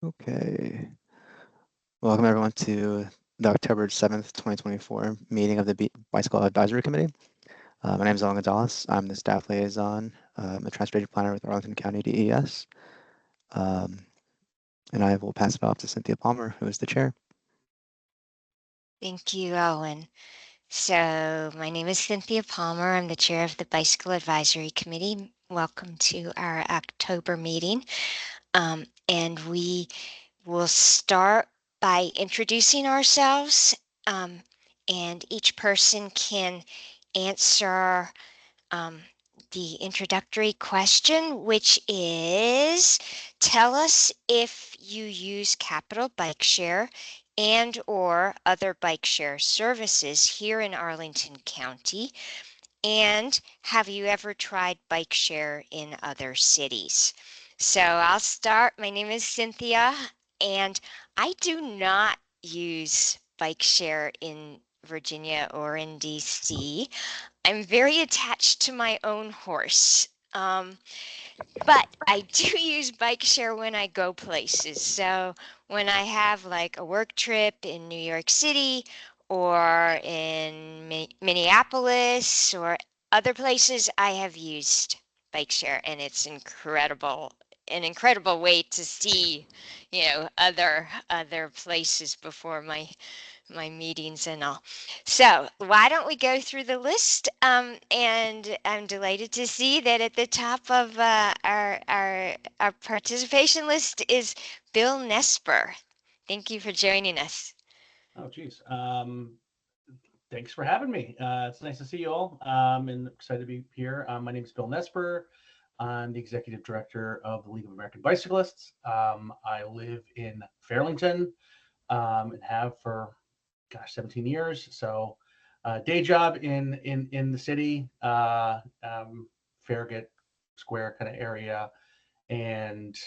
Okay. Welcome everyone to the October 7th, 2024 meeting of the Bicycle Advisory Committee. My name is Alan Gonzalez. I'm the staff liaison, the transportation planner with Arlington County DES. And I will pass it off to Cynthia Palmer, who is the chair. Thank you, Owen. So my name is Cynthia Palmer. I'm the chair of the Bicycle Advisory Committee. Welcome to our October meeting. And we will start by introducing ourselves, and each person can answer the introductory question, which is, tell us if you use Capital Bike Share and or other bike share services here in Arlington County, and have you ever tried bike share in other cities? So I'll start. My name is Cynthia, and I do not use bike share in Virginia or in DC. I'm very attached to my own horse. But I do use bike share when I go places. So when I have like a work trip in New York City or in Minneapolis or other places, I have used bike share, and it's an incredible way to see, other places before my meetings and all. So why don't we go through the list? And I'm delighted to see that at the top of our participation list is Bill Nesper. Thank you for joining us. Oh, geez. Thanks for having me. It's nice to see you all, and excited to be here. My name is Bill Nesper. I'm the executive director of the League of American Bicyclists. I live in Fairlington, and have for, 17 years. So, day job in the city, Farragut Square kind of area, and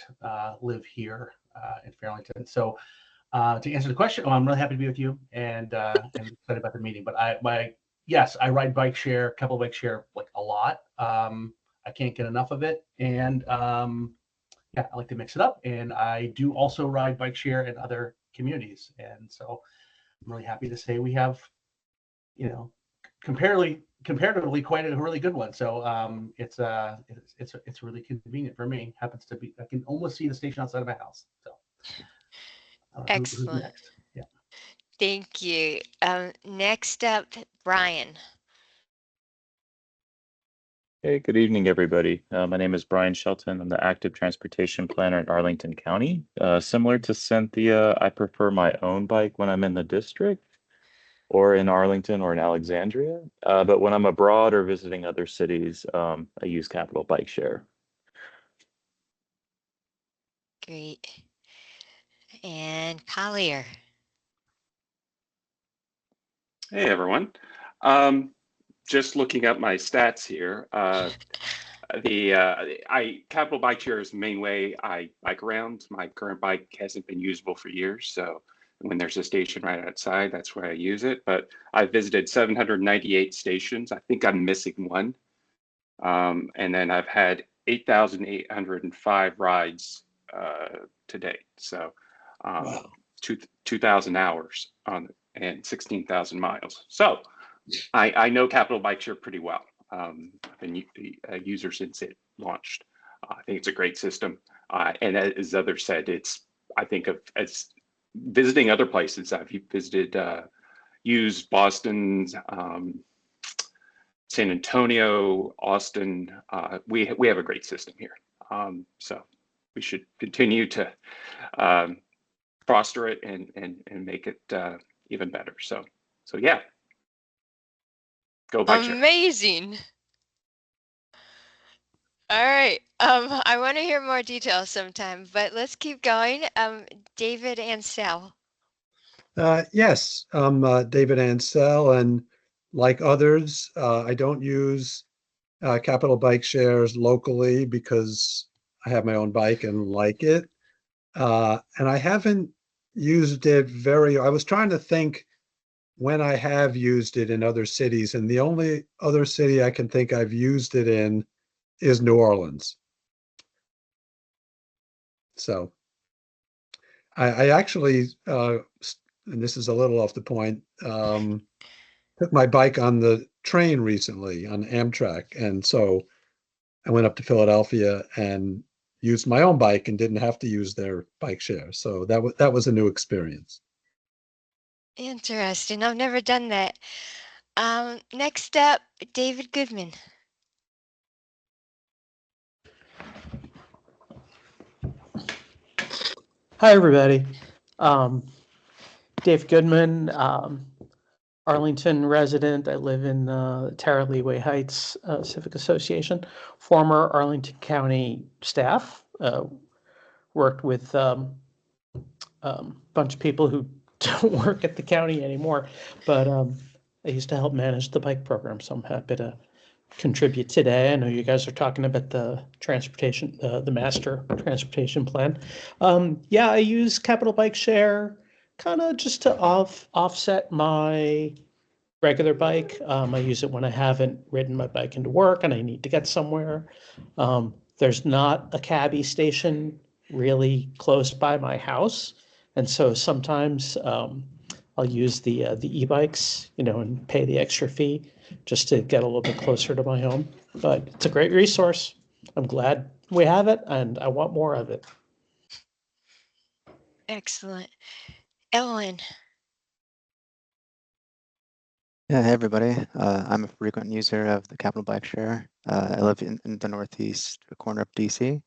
live here in Fairlington. So, to answer the question, I'm really happy to be with you and excited about the meeting. But yes, I ride bike share, couple bike share like a lot. I can't get enough of it, and yeah, I like to mix it up. And I do also ride bike share in other communities, and so I'm really happy to say we have, you know, comparatively quite a really good one. So it's really convenient for me. Happens to be, I can almost see the station outside of my house. So who's Excellent. next? Yeah. Thank you. Next up, Brian. Hey, good evening, everybody. My name is Brian Shelton. I'm the active transportation planner in Arlington County. Similar to Cynthia, I prefer my own bike when I'm in the district or in Arlington or in Alexandria. But when I'm abroad or visiting other cities, I use Capital Bike Share. Great. And Collier. Hey everyone. Um, just looking up my stats here. I Capital Bike Share is the main way I bike around. My current bike hasn't been usable for years, so when there's a station right outside, that's where I use it. But I visited 798 stations. I think I'm missing one. And then I've had 8,805 rides to date. So Wow. 2,000 hours on and 16,000 miles. So I know Capital Bike Share pretty well. I've been a user since it launched. I think it's a great system. And as others said, it's, I think of as visiting other places. I've visited, used Boston, San Antonio, Austin. We have a great system here. So we should continue to foster it and make it even better. So yeah, go bike share. Amazing. All right. I want to hear more details sometime, but let's keep going. David Ansell. Yes, I'm David Ansell, and like others, I don't use Capital Bike Shares locally because I have my own bike and like it. And I haven't used it I was trying to think when I have used it in other cities, and the only other city I can think I've used it in is New Orleans. So I actually, and this is a little off the point, took my bike on the train recently on Amtrak. And so I went up to Philadelphia and used my own bike and didn't have to use their bike share. So that was a new experience. Interesting. I've never done that. Next up, David Goodman. Hi, everybody. Dave Goodman, Arlington resident. I live in Tara Leeway Heights Civic Association, former Arlington County staff. Worked with a bunch of people who don't work at the county anymore, but I used to help manage the bike program, so I'm happy to contribute today. I know you guys are talking about the transportation, the master transportation plan. Yeah, I use Capital Bike Share kind of just to offset my regular bike. I use it when I haven't ridden my bike into work and I need to get somewhere. There's not a cabbie station really close by my house, and so sometimes I'll use the e-bikes, and pay the extra fee just to get a little bit closer to my home. But it's a great resource. I'm glad we have it, and I want more of it. Excellent. Ellen. Yeah, hey everybody. I'm a frequent user of the Capital Bike Share. I live in the northeast corner of DC.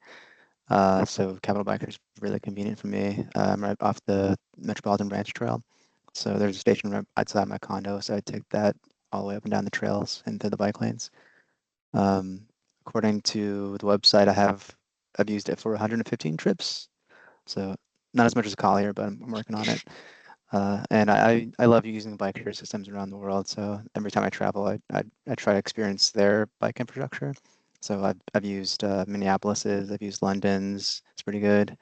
So Capital Bike Share is really convenient for me. I'm right off the Metropolitan Branch Trail. So there's a station right outside my condo, so I take that all the way up and down the trails into the bike lanes. According to the website, I've used it for 115 trips. So not as much as Collier, but I'm working on it. And I love using bike share systems around the world. So every time I travel, I try to experience their bike infrastructure. So I've used Minneapolis's, I've used London's. It's pretty good.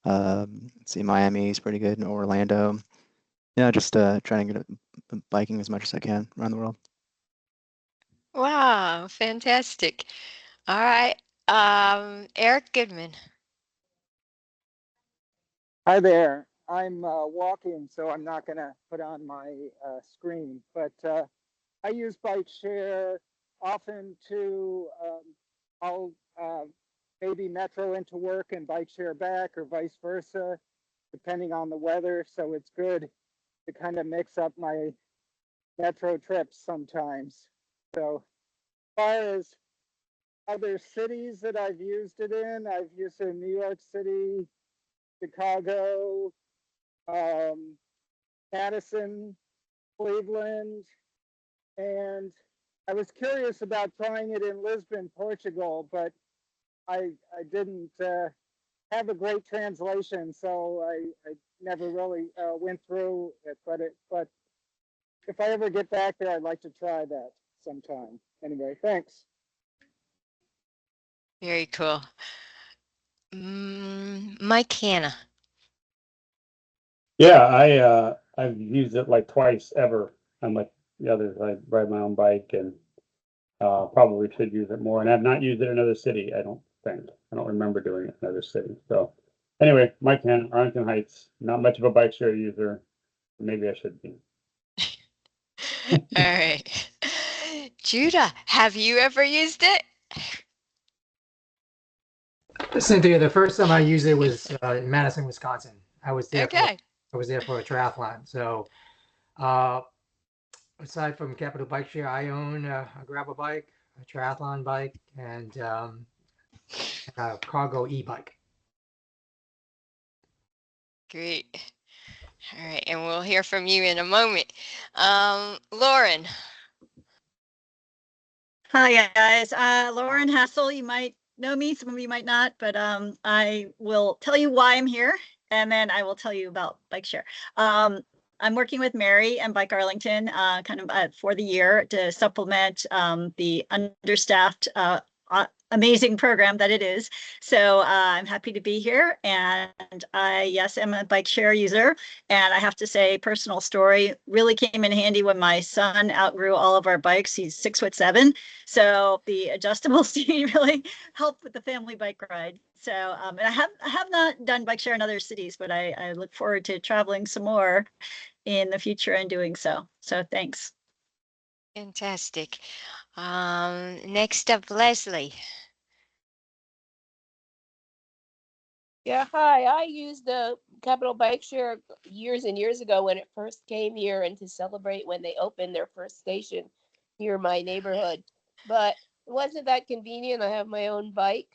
Let's see, Miami's pretty good, and Orlando. Yeah, just trying to get biking as much as I can around the world. Wow, fantastic. All right. Eric Goodman. Hi there. I'm walking, so I'm not going to put on my screen, but I use bike share often to, I'll maybe metro into work and bike share back or vice versa, depending on the weather. So it's good to kind of mix up my metro trips sometimes. So as far as other cities that I've used it in, I've used it in New York City, Chicago, Madison, Cleveland, and I was curious about trying it in Lisbon, Portugal, but I didn't have a great translation, so I never really went through it. But if I ever get back there, I'd like to try that sometime. Anyway, thanks. Very cool. Mike Hanna. Yeah, I've used it like twice ever. Unlike the others, I ride my own bike and probably should use it more. And I've not used it in another city, I don't think. I don't remember doing it in another city. So anyway, Mike Hanna, Arlington Heights, not much of a bike share user. Maybe I should be. All right. Judah, have you ever used it? Cynthia, the first time I used it was in Madison, Wisconsin. I was there. Okay. I was there for a triathlon. So, aside from Capital Bike Share, I own a gravel bike, a triathlon bike, and a cargo e-bike. Great. All right, and we'll hear from you in a moment. Lauren. Hi guys, Lauren Hassel. You might know me, some of you might not, but I will tell you why I'm here, and then I will tell you about bike share. I'm working with Mary and Bike Arlington kind of for the year to supplement the understaffed amazing program that it is. So I'm happy to be here. And I, yes, am a bike share user. And I have to say, personal story really came in handy when my son outgrew all of our bikes. He's 6'7". So the adjustable seat really helped with the family bike ride. So and I have not done bike share in other cities, but I look forward to traveling some more in the future and doing so. So thanks. Fantastic. Next up, Leslie. Yeah, hi. I used the Capital Bike Share years and years ago when it first came here and to celebrate when they opened their first station here in my neighborhood. But it wasn't that convenient. I have my own bike.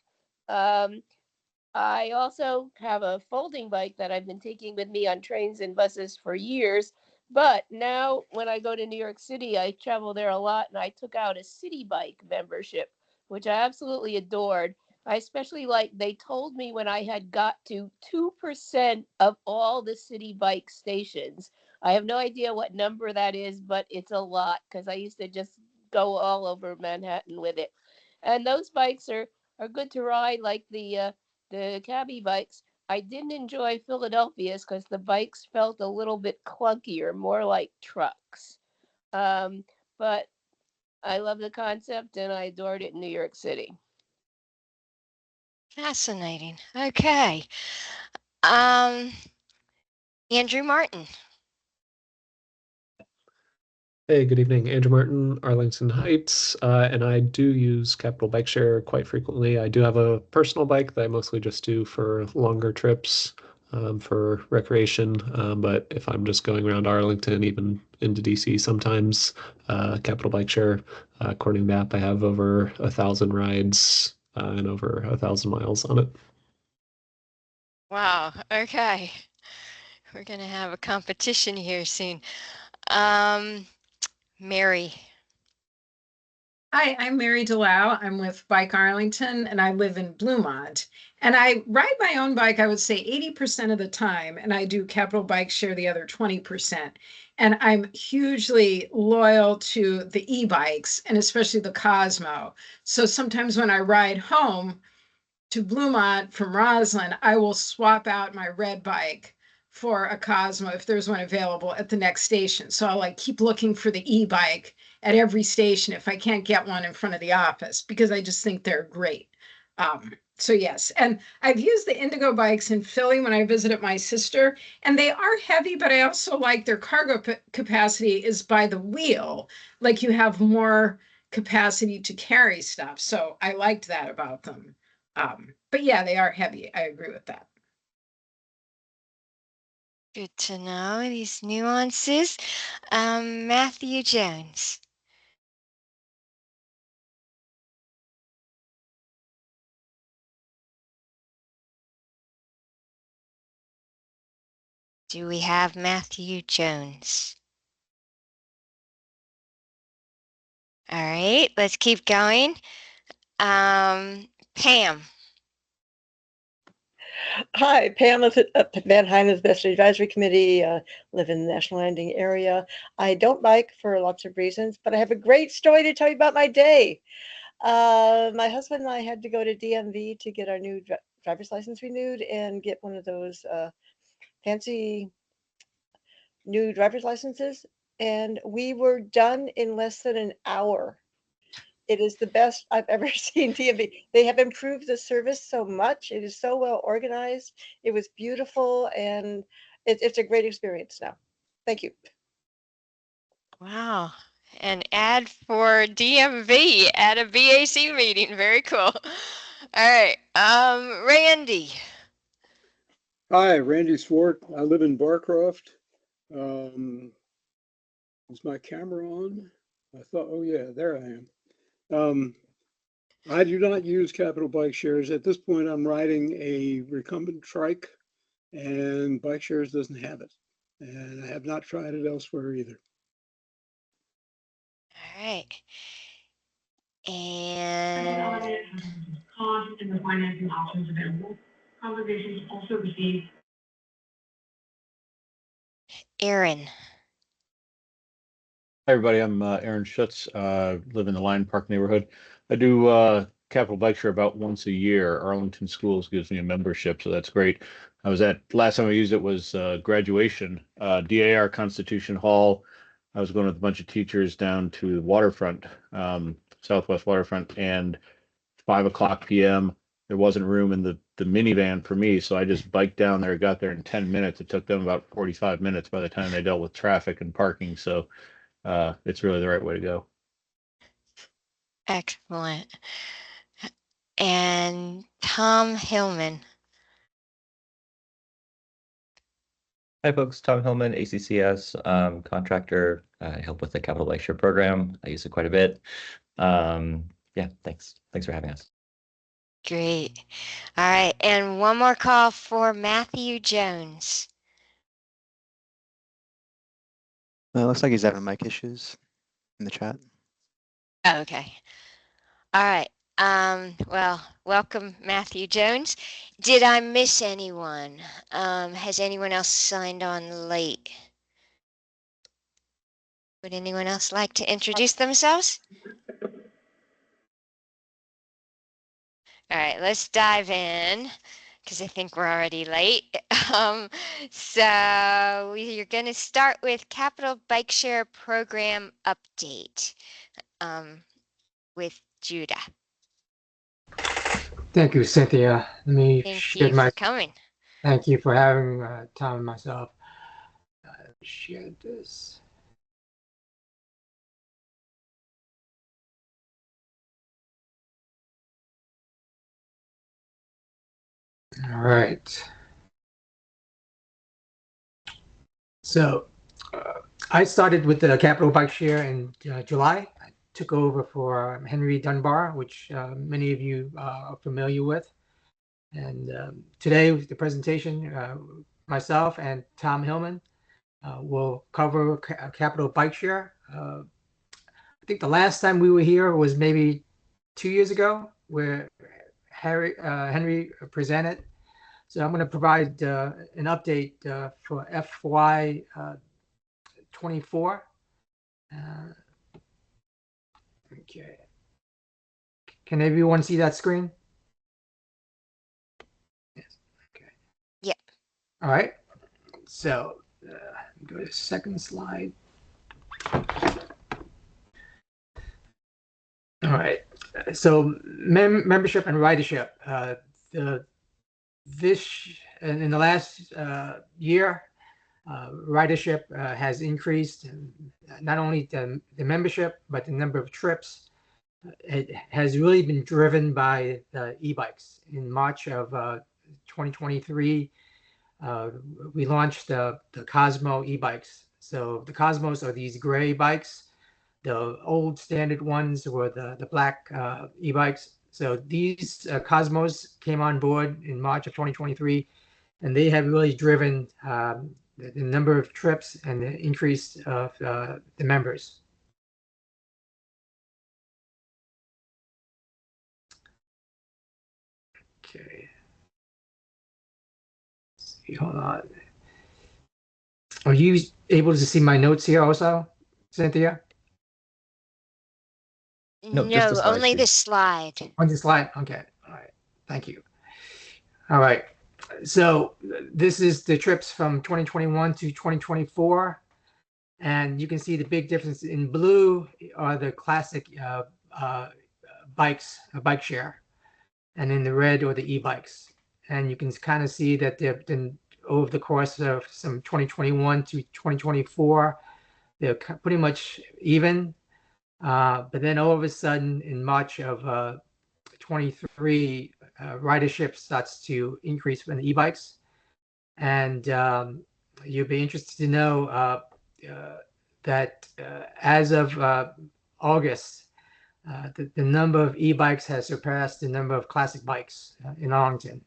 I also have a folding bike that I've been taking with me on trains and buses for years. But now when I go to New York City, I travel there a lot and I took out a city bike membership, which I absolutely adored. I especially like, they told me when I had got to 2% of all the city bike stations. I have no idea what number that is, but it's a lot because I used to just go all over Manhattan with it. And those bikes are good to ride, like the cabbie bikes. I didn't enjoy Philadelphia's because the bikes felt a little bit clunkier, more like trucks. But I love the concept and I adored it in New York City. Fascinating. Okay. Andrew Martin. Hey, good evening. Andrew Martin, Arlington Heights, and I do use Capital Bike Share quite frequently. I do have a personal bike that I mostly just do for longer trips, for recreation. But if I'm just going around Arlington, even into DC sometimes, Capital Bike Share, according to the app, I have over 1,000 rides and over 1,000 miles on it. Wow. Okay. We're going to have a competition here soon. Mary. Hi, I'm Mary Delau. I'm with Bike Arlington and I live in Bluemont. And I ride my own bike, I would say 80% of the time, and I do Capital Bike Share the other 20%. And I'm hugely loyal to the e-bikes and especially the Cosmo. So sometimes when I ride home to Bluemont from Roslyn, I will swap out my red bike for a Cosmo if there's one available at the next station. So I'll like keep looking for the e-bike at every station if I can't get one in front of the office because I just think they're great. So yes, and I've used the Indigo bikes in Philly when I visited my sister, and they are heavy, but I also like their cargo capacity is by the wheel. Like you have more capacity to carry stuff. So I liked that about them. But yeah, they are heavy. I agree with that. Good to know these nuances. Matthew Jones. Do we have Matthew Jones? All right, let's keep going. Pam. Hi, Pam with Van Hynen's Best Advisory Committee, live in the National Landing area. I don't bike for lots of reasons, but I have a great story to tell you about my day. My husband and I had to go to DMV to get our new driver's license renewed and get one of those fancy new driver's licenses. And we were done in less than an hour. It is the best I've ever seen DMV. They have improved the service so much. It is so well organized. It was beautiful, and it's a great experience now. Thank you. Wow. An ad for DMV at a BAC meeting. Very cool. All right. Randy. Hi, Randy Swart. I live in Barcroft. Is my camera on? I thought, oh yeah, there I am. I do not use Capital Bike Shares. At this point, I'm riding a recumbent trike, and Bike Shares doesn't have it. And I have not tried it elsewhere either. All right. And cost and the financing options available. Conversations also received. Aaron. Hi, everybody. I'm Aaron Schutz, live in the Lion Park neighborhood. I do Capital Bike Share about once a year. Arlington Schools gives me a membership, so that's great. I was at last time I used it was graduation, DAR Constitution Hall. I was going with a bunch of teachers down to the waterfront, Southwest waterfront, and 5 o'clock p.m. There wasn't room in the minivan for me, so I just biked down there, got there in 10 minutes. It took them about 45 minutes by the time they dealt with traffic and parking. So it's really the right way to go. Excellent. And Tom Hillman. Hi, folks. Tom Hillman, ACCS contractor. I help with the Capital Bike Share program. I use it quite a bit. Yeah, thanks. Thanks for having us. Great. All right. And one more call for Matthew Jones. It looks like he's having mic issues in the chat. Oh, okay. All right. Well, welcome, Matthew Jones. Did I miss anyone? Has anyone else signed on late? Would anyone else like to introduce themselves? All right, let's dive in because I think we're already late. So you're going to start with Capital Bike Share Program Update with Judah. Thank you, Cynthia. Let me Thank share you my. for coming. Thank you for having Tom and myself. Share this. All right. So I started with the Capital Bike Share in July. I took over for Henry Dunbar, which many of you are familiar with. And today, with the presentation, myself and Tom Hillman will cover Capital Bike Share. I think the last time we were here was maybe 2 years ago, where Henry presented. So I'm going to provide an update for FY 24. Okay. Can everyone see that screen? Yes. Okay. Yep. All right. So go to the second slide. All right. So membership and ridership. In the last year, ridership has increased. Not only the membership, but the number of trips. It has really been driven by the e-bikes. In March of 2023, we launched the Cosmo e-bikes. So the Cosmos are these gray bikes. The old standard ones were the black e-bikes. So these Cosmos came on board in March of 2023, and they have really driven the number of trips and the increase of the members. Okay. Let's see, hold on. Are you able to see my notes here also, Cynthia? No, just the slide, only the please. slide. On the slide? Okay. All right. Thank you. All right. So this is the trips from 2021 to 2024. And you can see the big difference. In blue are the classic bikes, bike share. And in the red are the e-bikes. And you can kind of see that they've been over the course of some 2021 to 2024, they're pretty much even. But then all of a sudden in March of 23, ridership starts to increase for the e-bikes. And you'll be interested to know that as of August, the number of e-bikes has surpassed the number of classic bikes in Arlington.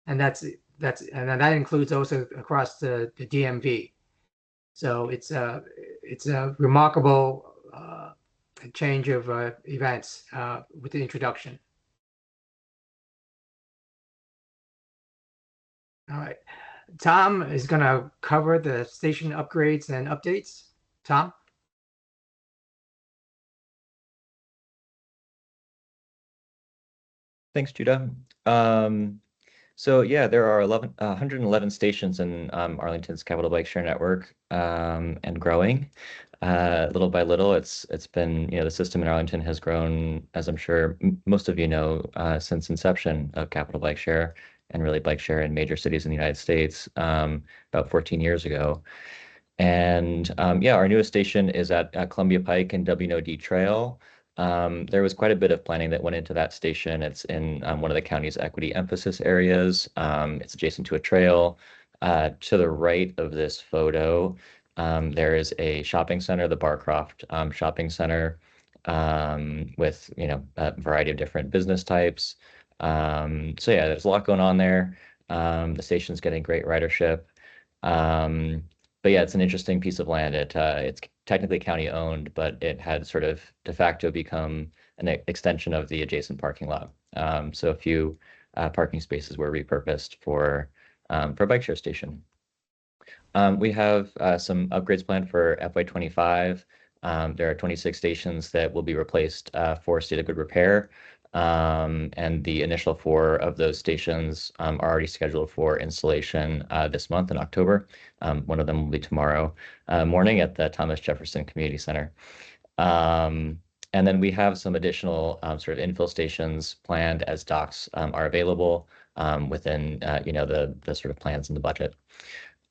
And that includes also across the DMV. So it's a remarkable change of events with the introduction. All right, Tom is going to cover the station upgrades and updates. Tom? Thanks, Judah. So yeah, there are 111 stations in Arlington's Capital Bike Share Network, and growing. Little by little, it's been, the system in Arlington has grown, as I'm sure most of you know, since inception of Capital Bike Share and really bike share in major cities in the United States, about 14 years ago. And yeah, our newest station is at Columbia Pike and WNOD Trail. There was quite a bit of planning that went into that station. It's in one of the county's equity emphasis areas. It's adjacent to a trail. To the right of this photo, there is a shopping center, the Barcroft Shopping Center, with a variety of different business types. So yeah, there's a lot going on there. The station's getting great ridership. But yeah, it's an interesting piece of land. It's technically county owned, but it had sort of de facto become an extension of the adjacent parking lot. So a few parking spaces were repurposed for a bike share station. We have some upgrades planned for FY25. There are 26 stations that will be replaced for state of good repair. And the initial 4 of those stations are already scheduled for installation this month in October. One of them will be tomorrow morning at the Thomas Jefferson Community Center. And then we have some additional sort of infill stations planned as docks are available within the sort of plans in the budget.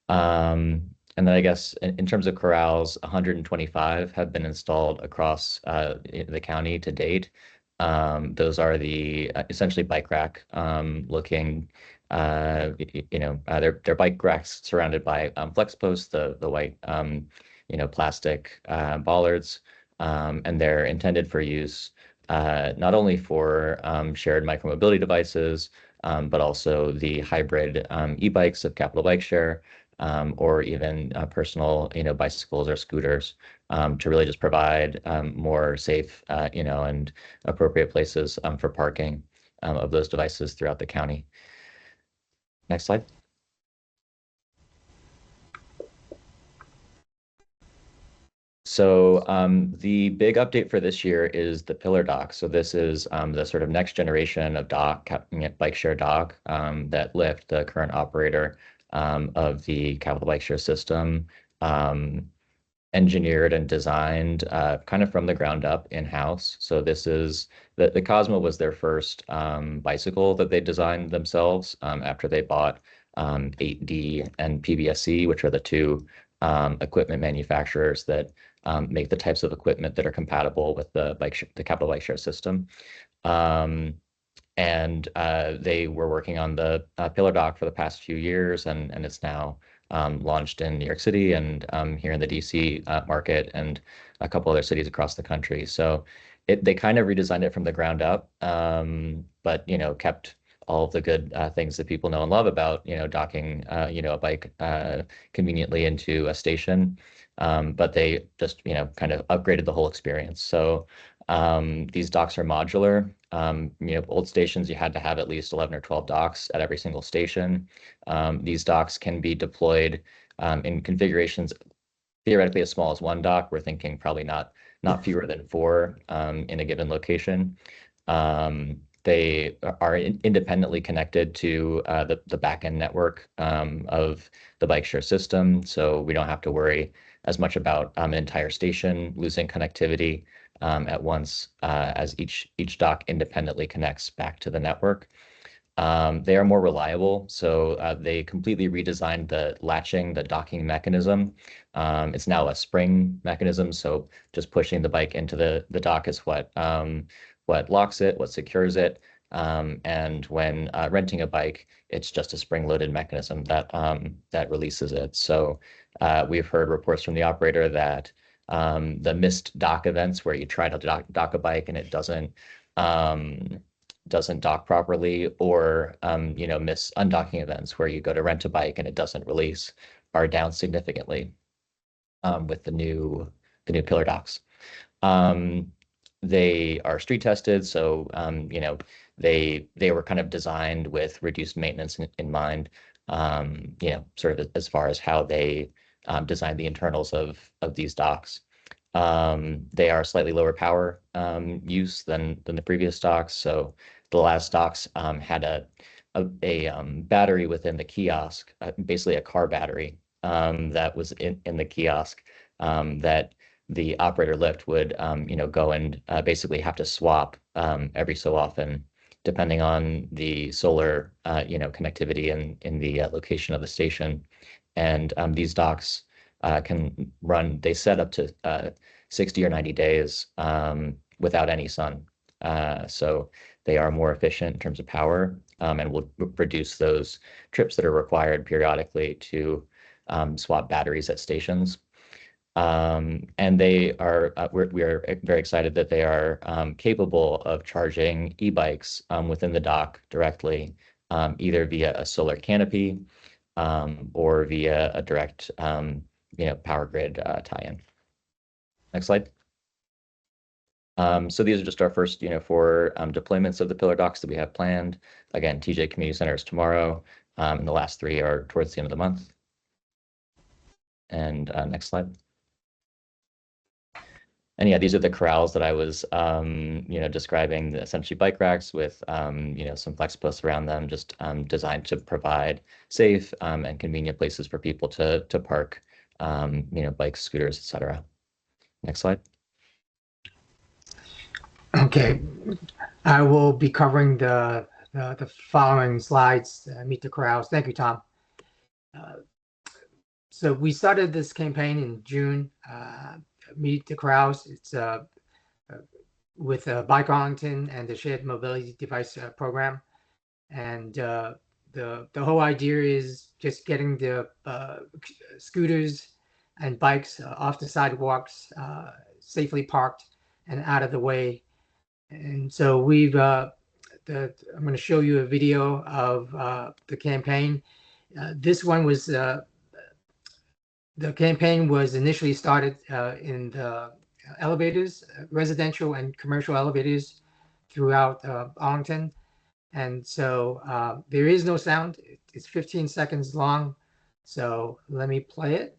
And then I guess in terms of corrals, 125 have been installed across the county to date. Those are the essentially bike rack looking, they're bike racks surrounded by flex posts, the white, plastic bollards, and they're intended for use not only for shared micromobility devices, but also the hybrid e-bikes of Capital Bike Share, or even personal, bicycles or scooters, to really just provide more safe, and appropriate places for parking of those devices throughout the county. Next slide. So the big update for this year is the pillar dock. So this is the sort of next generation of dock, bike share dock, that Lyft, the current operator of the Capital Bike Share system, engineered and designed kind of from the ground up in-house. So this is the Cosmo was their first bicycle that they designed themselves after they bought 8D and PBSC, which are the 2 equipment manufacturers that make the types of equipment that are compatible with the Capital Bike Share system. And they were working on the pillar dock for the past few years, and it's now launched in New York City and here in the DC market and a couple other cities across the country. So they kind of redesigned it from the ground up, but kept all of the good things that people know and love about docking a bike conveniently into a station. But they just kind of upgraded the whole experience. So these docks are modular. Old stations, you had to have at least 11 or 12 docks at every single station. These docks can be deployed in configurations theoretically as small as 1 dock. We're thinking probably not fewer than 4 in a given location. They are independently connected to the backend network of the bike share system, so we don't have to worry as much about an entire station losing connectivity at once as each dock independently connects back to the network. They are more reliable, so they completely redesigned the latching, the docking mechanism. It's now a spring mechanism, so just pushing the bike into the dock is what locks it, what secures it. And when renting a bike, it's just a spring-loaded mechanism that releases it. So we've heard reports from the operator that the missed dock events where you try to dock a bike and it doesn't dock properly, or miss undocking events where you go to rent a bike and it doesn't release, are down significantly with the new pillar docks. They are street tested, so they were kind of designed with reduced maintenance in mind, sort of as far as how they designed the internals of these docks. They are slightly lower power use than the previous docks, so the last docks had a battery within the kiosk, basically a car battery that was in the kiosk that the operator lift would go and basically have to swap every so often, depending on the solar connectivity and in the location of the station. And these docks can run, they set up to 60 or 90 days without any sun. So they are more efficient in terms of power and will reduce those trips that are required periodically to swap batteries at stations. And they are, we are very excited that they are capable of charging e-bikes within the dock directly, either via a solar canopy or via a direct, power grid tie-in. Next slide. So these are just our first, 4 deployments of the pillar docks that we have planned. Again, TJ Community Center is tomorrow, and the last 3 are towards the end of the month. And next slide. And yeah, these are the corrals that I was, describing, essentially bike racks with, some flex posts around them, just designed to provide safe and convenient places for people to park, bikes, scooters, etc. Next slide. Okay, I will be covering the following slides, Meet the Corrals. Thank you, Tom. So we started this campaign in June, Meet the Corrals. It's with Bike Arlington and the Shared Mobility Device Program. And the whole idea is just getting the scooters and bikes off the sidewalks, safely parked and out of the way. And so we've, I'm going to show you a video of the campaign. This one was, the campaign was initially started in the elevators, residential and commercial elevators throughout Arlington. And so there is no sound. It's 15 seconds long. So let me play it.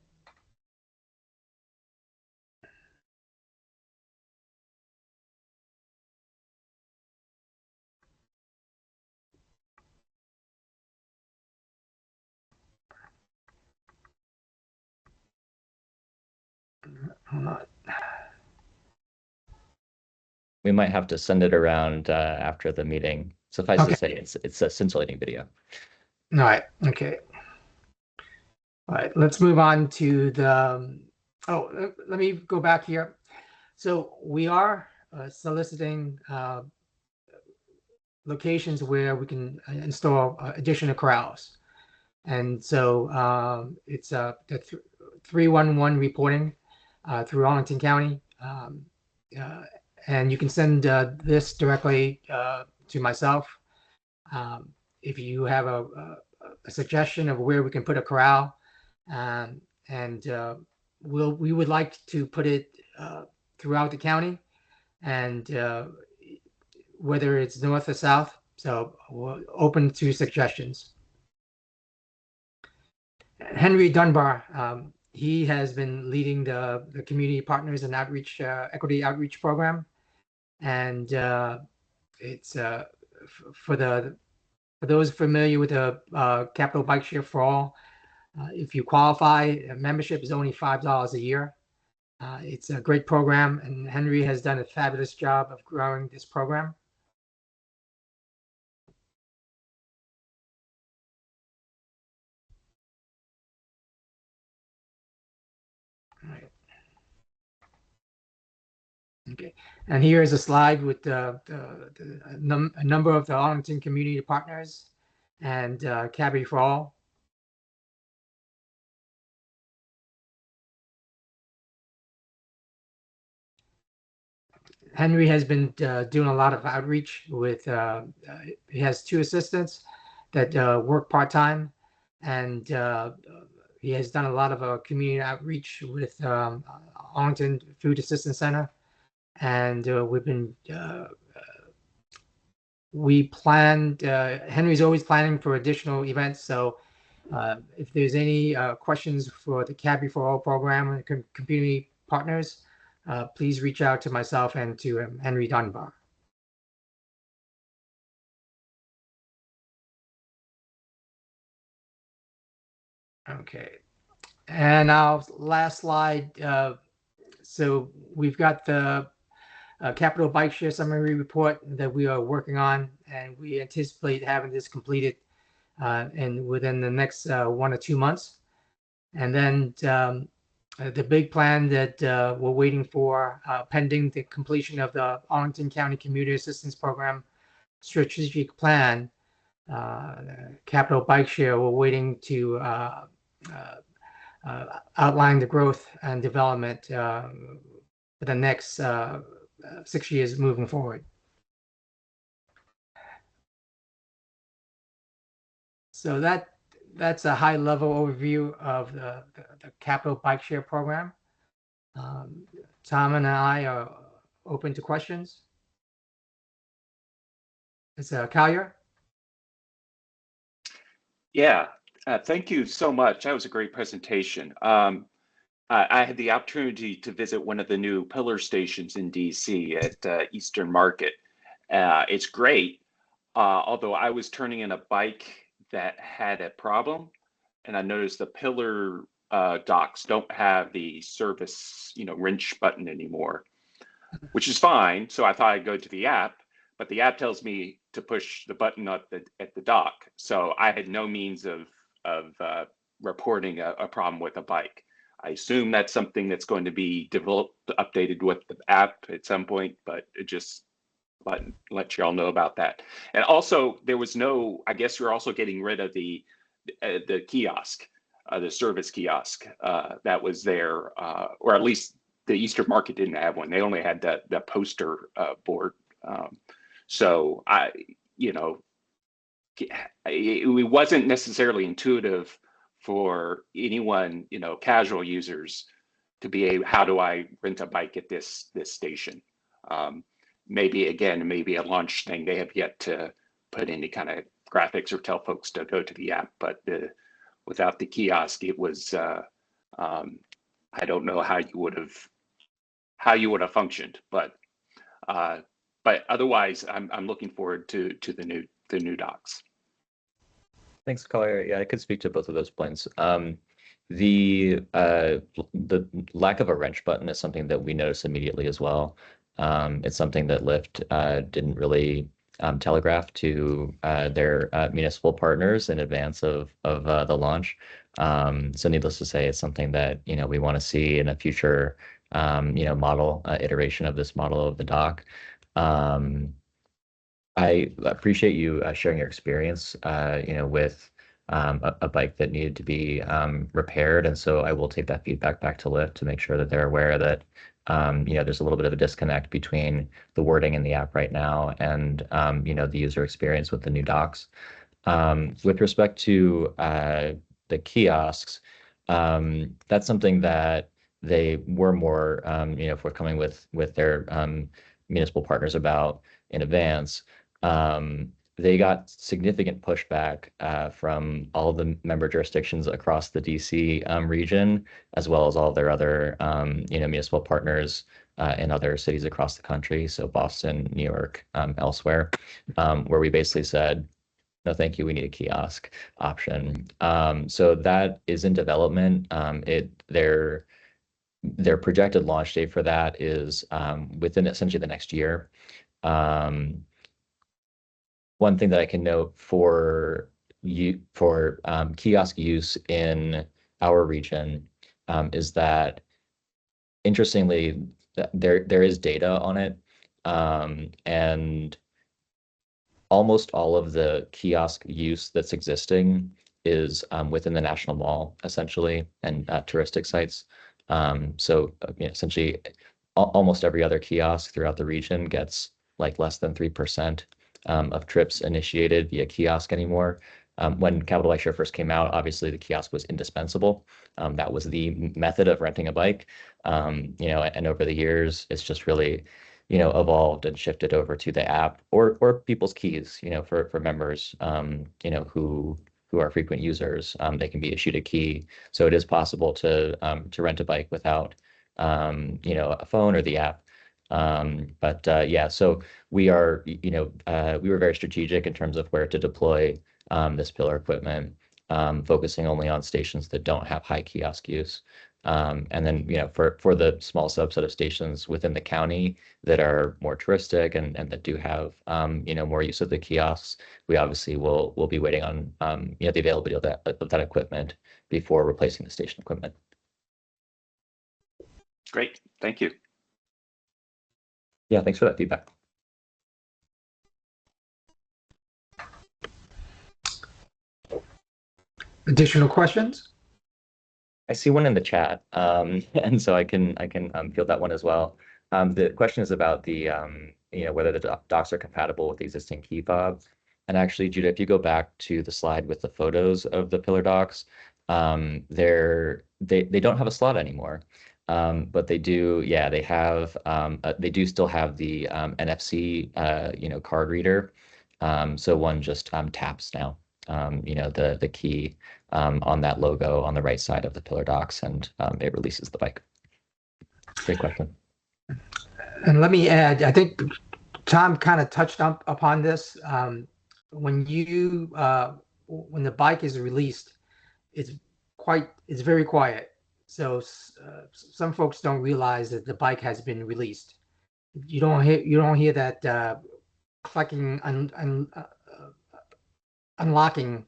We might have to send it around after the meeting. Suffice to say, it's a scintillating video. All right. Okay. All right. Let's move on to the. Let me go back here. So we are soliciting locations where we can install additional corrals, and so it's the 311 reporting through Arlington County. And you can send this directly to myself. If you have a suggestion of where we can put a corral, and we would like to put it throughout the county, and whether it's north or south. So we're open to suggestions. Henry Dunbar, he has been leading the community partners and outreach, equity outreach program. And it's for those familiar with the Capital Bike Share for All, if you qualify, membership is only $5 a year. It's a great program, and Henry has done a fabulous job of growing this program. All right. Okay, and here is a slide with a number of the Arlington community partners and Cabby for All. Henry has been doing a lot of outreach with, he has 2 assistants that work part-time, and he has done a lot of community outreach with Arlington Food Assistance Center. And we've been, we planned, Henry's always planning for additional events. So if there's any questions for the Cabby for All program and community partners, please reach out to myself and to Henry Dunbar. Okay. And our last slide. So we've got the capital bike share summary report that we are working on, and we anticipate having this completed and within the next 1 or 2 months. And then the big plan that we're waiting for, pending the completion of the Arlington County Commuter Assistance Program strategic plan, capital bike share, we're waiting to outline the growth and development for the next 6 years moving forward. So that's a high level overview of the capital bike share program. Tom and I are open to questions. It's Collier. Yeah, thank you so much. That was a great presentation. I had the opportunity to visit one of the new pillar stations in DC at Eastern Market. It's great, although I was turning in a bike that had a problem, and I noticed the pillar docks don't have the service, wrench button anymore, which is fine. So I thought I'd go to the app, but the app tells me to push the button up at the dock. So I had no means of reporting a problem with a bike. I assume that's something that's going to be updated with the app at some point, but it just let y'all know about that. And also, there was no, I guess you're also getting rid of the kiosk, the service kiosk that was there, or at least the Eastern Market didn't have one. They only had the poster board. So it wasn't necessarily intuitive for anyone, casual users to be able, how do I rent a bike at this station? Maybe a launch thing. They have yet to put any kind of graphics or tell folks to go to the app, but without the kiosk, it was, I don't know how you would have functioned, but otherwise I'm looking forward to the new docs. Thanks, Collier. Yeah, I could speak to both of those points. The lack of a wrench button is something that we noticed immediately as well. It's something that Lyft didn't really telegraph to their municipal partners in advance of the launch. So needless to say, it's something that we want to see in a future model iteration of this model of the dock. I appreciate you sharing your experience, with a bike that needed to be repaired, and so I will take that feedback back to Lyft to make sure that they're aware that there's a little bit of a disconnect between the wording in the app right now and the user experience with the new docs. With respect to the kiosks, that's something that they were more forthcoming with their municipal partners about in advance. They got significant pushback from all of the member jurisdictions across the DC region, as well as all of their other municipal partners in other cities across the country, so Boston, New York, elsewhere, where we basically said, no, thank you, we need a kiosk option. So that is in development. Their projected launch date for that is within essentially the next year. One thing that I can note for kiosk use in our region is that, interestingly, there is data on it, and almost all of the kiosk use that's existing is within the National Mall, essentially, and touristic sites. So essentially, almost every other kiosk throughout the region gets like less than 3% of trips initiated via kiosk anymore. When Capital Bike Share first came out, obviously the kiosk was indispensable. That was the method of renting a bike. And over the years, it's just really, evolved and shifted over to the app or people's keys, for members, who are frequent users. They can be issued a key. So it is possible to rent a bike without, a phone or the app. Yeah, so we are, we were very strategic in terms of where to deploy this pillar equipment. focusing only on stations that don't have high kiosk use. And then, for the small subset of stations within the county that are more touristic and that do have, more use of the kiosks, we obviously will be waiting on, the availability of that equipment before replacing the station equipment. Great, thank you. Yeah, thanks for that feedback. Additional questions? I see one in the chat, and so I can field that one as well. The question is about the whether the docks are compatible with the existing key fob. And actually, Judah, if you go back to the slide with the photos of the pillar docks, they don't have a slot anymore, but they do. Yeah, they have. They do still have the NFC card reader, so one just taps now. The key on that logo on the right side of the pillar docks, and it releases the bike. Great question. And let me add, I think Tom kind of touched upon this. When the bike is released, it's very quiet. So some folks don't realize that the bike has been released. You don't hear that clicking unlocking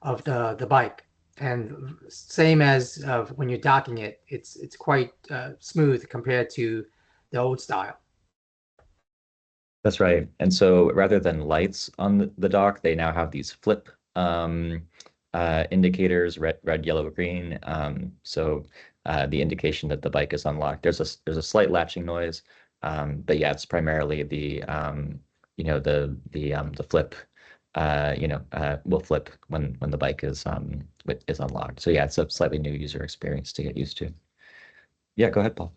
of the bike. And same as when you're docking it, it's quite smooth compared to the old style. That's right. And so rather than lights on the dock, they now have these flip indicators, red, yellow, green. So the indication that the bike is unlocked. There's a slight latching noise, but yeah, it's primarily the flip. Will flip when the bike is unlocked. So yeah, it's a slightly new user experience to get used to. Yeah, go ahead, Paul.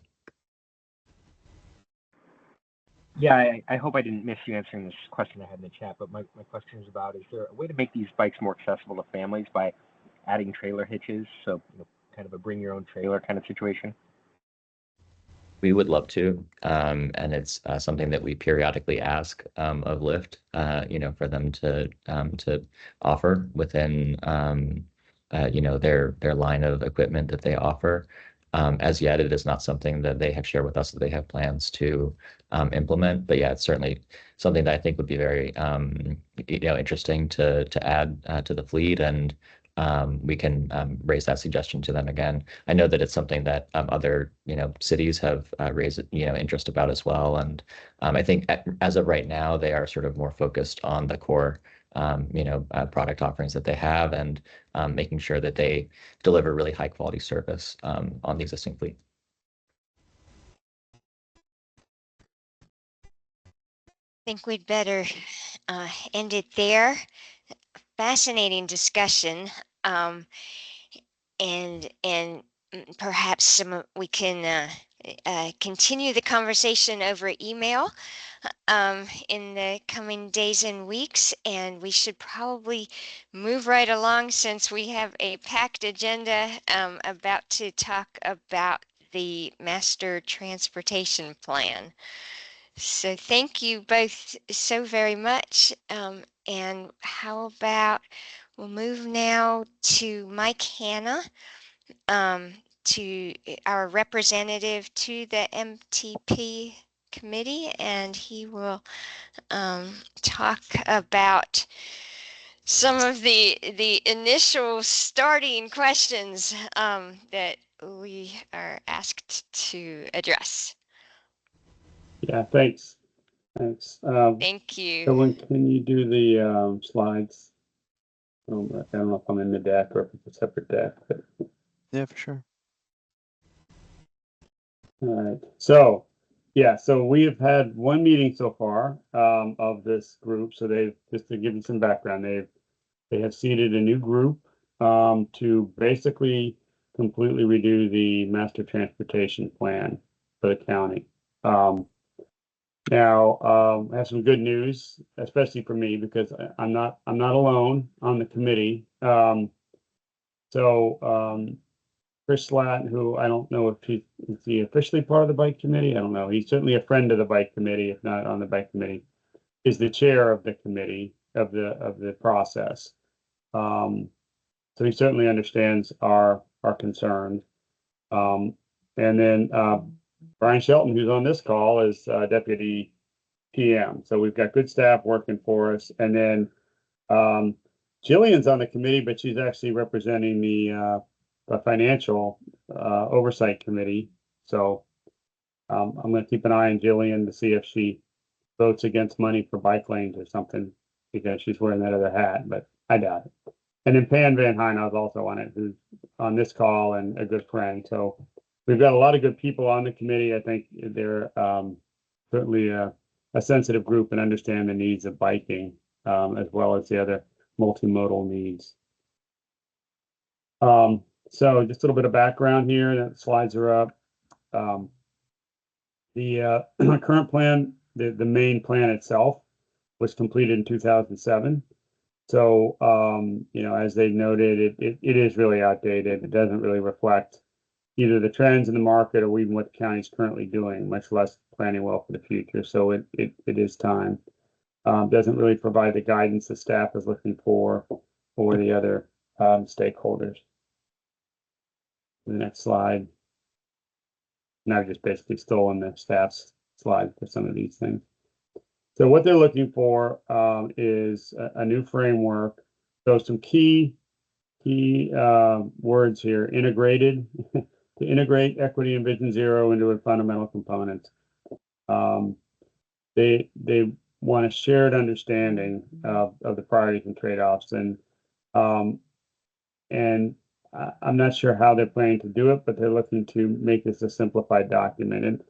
Yeah, I hope I didn't miss you answering this question I had in the chat, but my question is about, is there a way to make these bikes more accessible to families by adding trailer hitches? So kind of a bring your own trailer kind of situation? We would love to, and it's something that we periodically ask of Lyft, for them to offer within, their line of equipment that they offer. As yet, it is not something that they have shared with us that they have plans to implement. But yeah, it's certainly something that I think would be very, interesting to add to the fleet, and we can raise that suggestion to them again. I know that it's something that other cities have raised interest about as well, and I think as of right now they are sort of more focused on the core product offerings that they have, and making sure that they deliver really high quality service on the existing fleet. I think we'd better end it there. Fascinating discussion, and perhaps we can continue the conversation over email in the coming days and weeks, and we should probably move right along since we have a packed agenda about to talk about the master transportation plan. So thank you both so very much. And how about we'll move now to Mike Hanna, to our representative to the MTP committee, and he will talk about some of the initial starting questions that we are asked to address. Yeah, thanks. Thank you. Someone, can you do the slides? I don't know if I'm in the deck or if it's a separate deck. But... Yeah, for sure. All right. So, yeah, so we have had one meeting so far of this group. So they've, just to give you some background, they have seated a new group to basically completely redo the master transportation plan for the county. Now, I have some good news, especially for me, because I'm not alone on the committee. Chris Slatton, who I don't know if is he officially part of the bike committee. I don't know. He's certainly a friend of the bike committee, if not on the bike committee. Is the chair of the committee of the process. So he certainly understands our concerns. And then Brian Shelton, who's on this call, is Deputy PM. So we've got good staff working for us. And then Jillian's on the committee, but she's actually representing the financial oversight committee. So I'm going to keep an eye on Jillian to see if she votes against money for bike lanes or something, because she's wearing that other hat, but I doubt it. And then Pan Van Hyn is also on it, who's on this call and a good friend. So we've got a lot of good people on the committee. I think they're certainly a sensitive group and understand the needs of biking, as well as the other multimodal needs. So just a little bit of background here. The slides are up. The current plan, the main plan itself, was completed in 2007. So, as they noted, it is really outdated. It doesn't really reflect either the trends in the market or even what the county is currently doing, much less planning well for the future. So it is time. Doesn't really provide the guidance the staff is looking for or the other stakeholders. The next slide. And I've just basically stolen the staff's slide for some of these things. So what they're looking for is a new framework. So some key words here: integrated, to integrate equity and Vision Zero into a fundamental component. They want a shared understanding of the priorities and trade-offs, and I'm not sure how they're planning to do it, but they're looking to make this a simplified document. And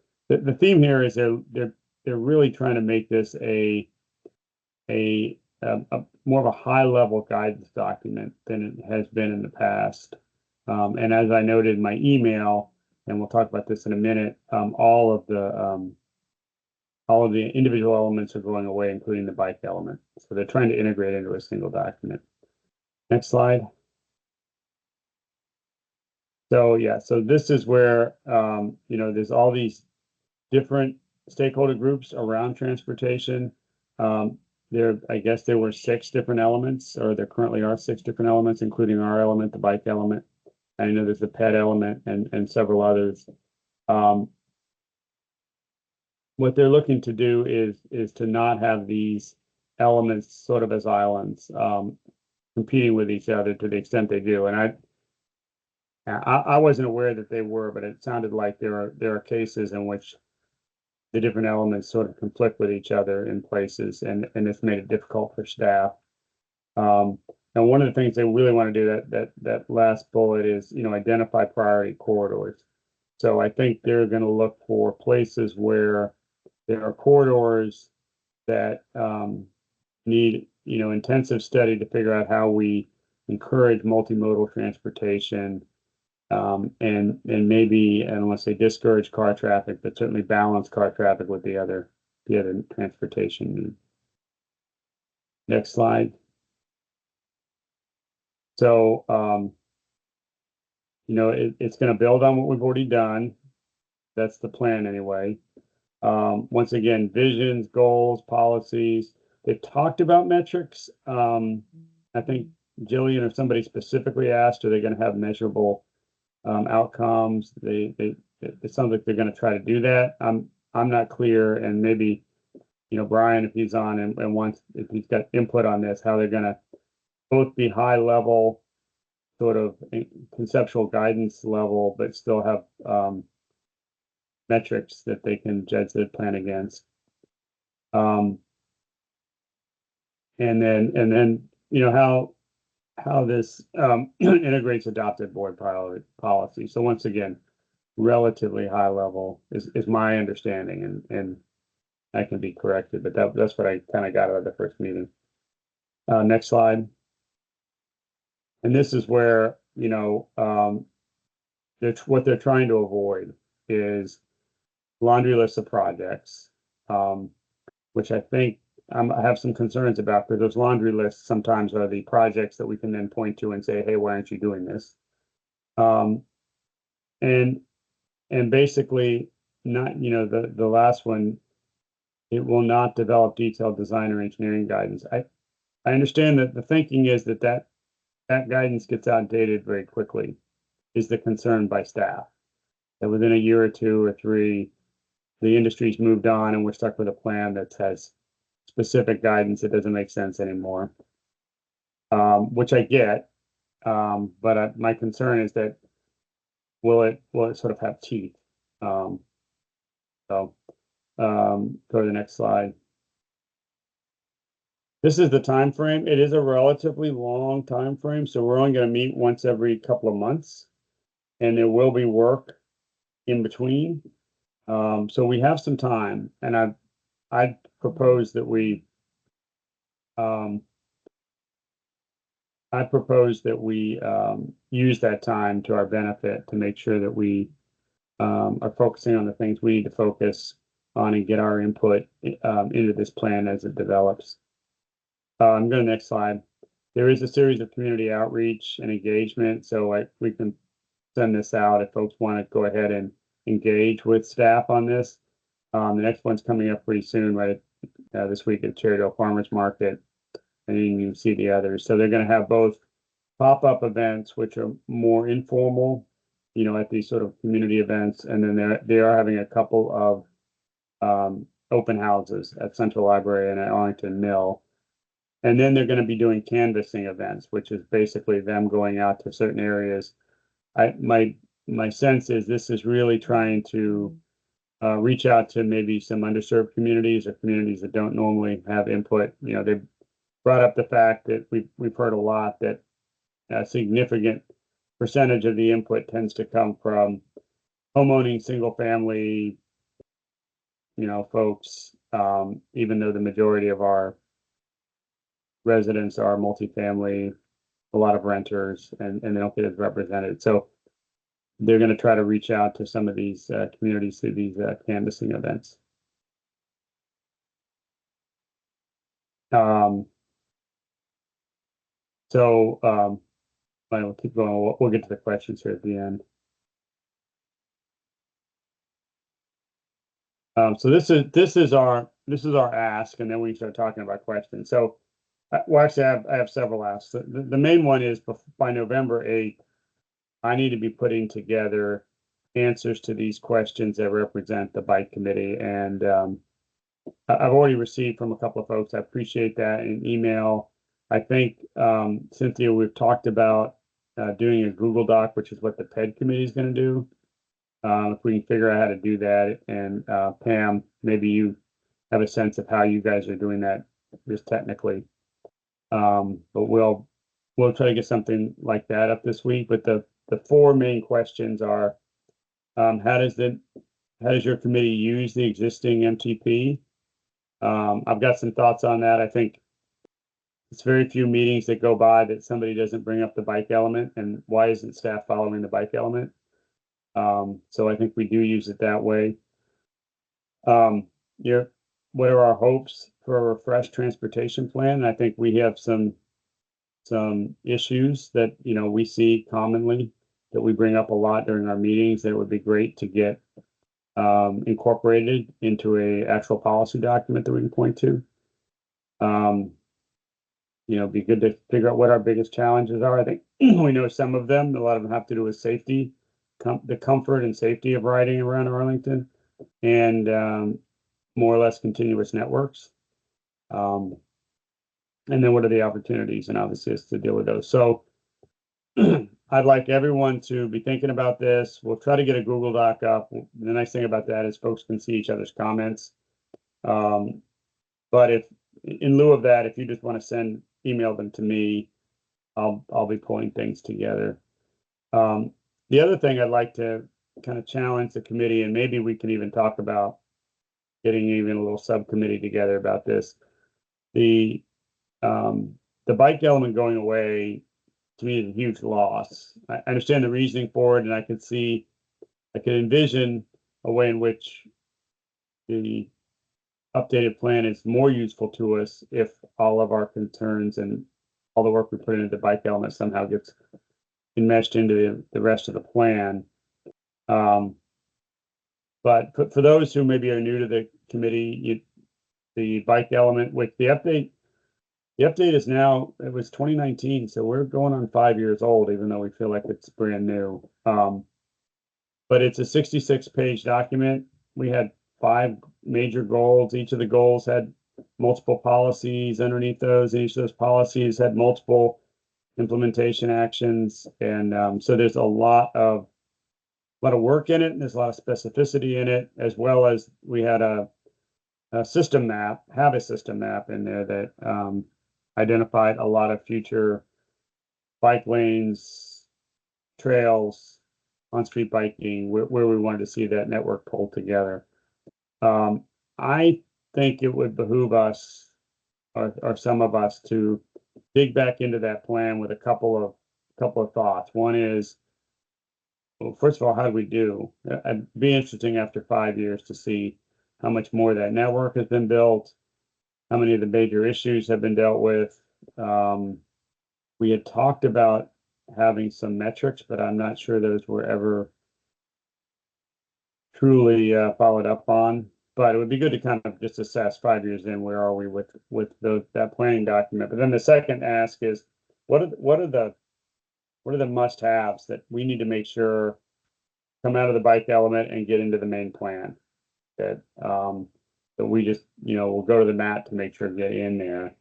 the theme here is they're really trying to make this a more of a high level guidance document than it has been in the past. And as I noted in my email, and we'll talk about this in a minute, all of the individual elements are going away, including the bike element. So they're trying to integrate into a single document. Next slide. So yeah, so this is where there's all these different stakeholder groups around transportation. I guess there were 6 different elements, or there currently are 6 different elements, including our element, the bike element. I know there's the pet element and several others. What they're looking to do is to not have these elements sort of as islands competing with each other to the extent they do. And I wasn't aware that they were, but it sounded like there are cases in which the different elements sort of conflict with each other in places, and it's made it difficult for staff. And one of the things they really want to do, that last bullet, is identify priority corridors. So I think they're going to look for places where there are corridors that need intensive study to figure out how we encourage multimodal transportation. And maybe, I don't want to say discourage car traffic, but certainly balance car traffic with the other transportation needs. Next slide. So, it's going to build on what we've already done. That's the plan anyway. Once again, visions, goals, policies. They've talked about metrics. I think Jillian or somebody specifically asked, are they going to have measurable outcomes? It sounds like they're going to try to do that. I'm not clear, and maybe Brian, if he's on and wants, if he's got input on this, how they're going to both be high level, sort of conceptual guidance level, but still have metrics that they can judge the plan against. And then how this integrates adopted board policy. So once again, relatively high level is my understanding, and I can be corrected, but that's what I kind of got out of the first meeting. Next slide. And this is where what they're trying to avoid is laundry lists of projects, which I think I have some concerns about, because those laundry lists sometimes are the projects that we can then point to and say, hey, why aren't you doing this? And basically, not the last one, it will not develop detailed design or engineering guidance. I understand that the thinking is that that guidance gets outdated very quickly, is the concern by staff. That within a year or 2 or 3, the industry's moved on and we're stuck with a plan that has specific guidance that doesn't make sense anymore. Which I get, but my concern is that will it sort of have teeth? Go to the next slide. This is the time frame. It is a relatively long time frame, so we're only going to meet once every couple of months, and there will be work in between. So we have some time, and I propose that we use that time to our benefit to make sure that we are focusing on the things we need to focus on and get our input into this plan as it develops. I'm going to next slide. There is a series of community outreach and engagement, so we can send this out if folks want to go ahead and engage with staff on this. The next one's coming up pretty soon, right this week at Cherrydale Farmers Market, and you can see the others. So they're going to have both pop-up events, which are more informal, at these sort of community events, and then they are having a couple of open houses at Central Library and at Arlington Mill. And then they're going to be doing canvassing events, which is basically them going out to certain areas. My sense is this is really trying to reach out to maybe some underserved communities or communities that don't normally have input. They brought up the fact that we've heard a lot that a significant percentage of the input tends to come from homeowning single family, folks, even though the majority of our residents are multifamily, a lot of renters, and they don't get as represented. So they're going to try to reach out to some of these communities through these canvassing events. We'll keep going. We'll get to the questions here at the end. So this is our ask, and then we start talking about questions. So, well, actually, I have several asks. The main one is by November 8th, I need to be putting together answers to these questions that represent the bike committee, and I've already received from a couple of folks. I appreciate that in email. I think Cynthia, we've talked about doing a Google Doc, which is what the PED committee is going to do. If we can figure out how to do that, and Pam, maybe you have a sense of how you guys are doing that just technically. But we'll try to get something like that up this week. But the 4 main questions are, how does your committee use the existing MTP? I've got some thoughts on that. I think it's very few meetings that go by that somebody doesn't bring up the bike element, and why isn't staff following the bike element? So I think we do use it that way. What are our hopes for a refreshed transportation plan? I think we have some issues that we see commonly that we bring up a lot during our meetings that would be great to get incorporated into a actual policy document that we can point to. Be good to figure out what our biggest challenges are. I think we know some of them. A lot of them have to do with safety, the comfort and safety of riding around Arlington, and more or less continuous networks. And then what are the opportunities? And obviously it's to deal with those. So I'd like everyone to be thinking about this. We'll try to get a Google Doc up. The nice thing about that is folks can see each other's comments. But if in lieu of that, if you just want to email them to me, I'll be pulling things together. The other thing I'd like to kind of challenge the committee, and maybe we can even talk about getting even a little subcommittee together about this. The bike element going away to me is a huge loss. I understand the reasoning for it, and I could envision a way in which the updated plan is more useful to us if all of our concerns and all the work we put into the bike element somehow gets enmeshed into the rest of the plan. But for those who maybe are new to the committee, the bike element with the update, The update is now, it was 2019, so we're going on 5 years old, even though we feel like it's brand new. But it's a 66-page document. We had 5 major goals. Each of the goals had multiple policies underneath those. And each of those policies had multiple implementation actions. And so there's a lot of work in it, and there's a lot of specificity in it, as well as we had a system map in there that identified a lot of future bike lanes, trails, on-street biking, where we wanted to see that network pulled together. I think it would behoove us, or some of us, to dig back into that plan with a couple of thoughts. One is, well, first of all, how do we do? It'd be interesting after 5 years to see how much more that network has been built, how many of the major issues have been dealt with. We had talked about having some metrics, but I'm not sure those were ever truly followed up on. But it would be good to kind of just assess 5 years in, where are we with that planning document. But then the second ask is, what are the must-haves that we need to make sure come out of the bike element and get into the main plan, that we just, we'll go to the mat to make sure to get in there.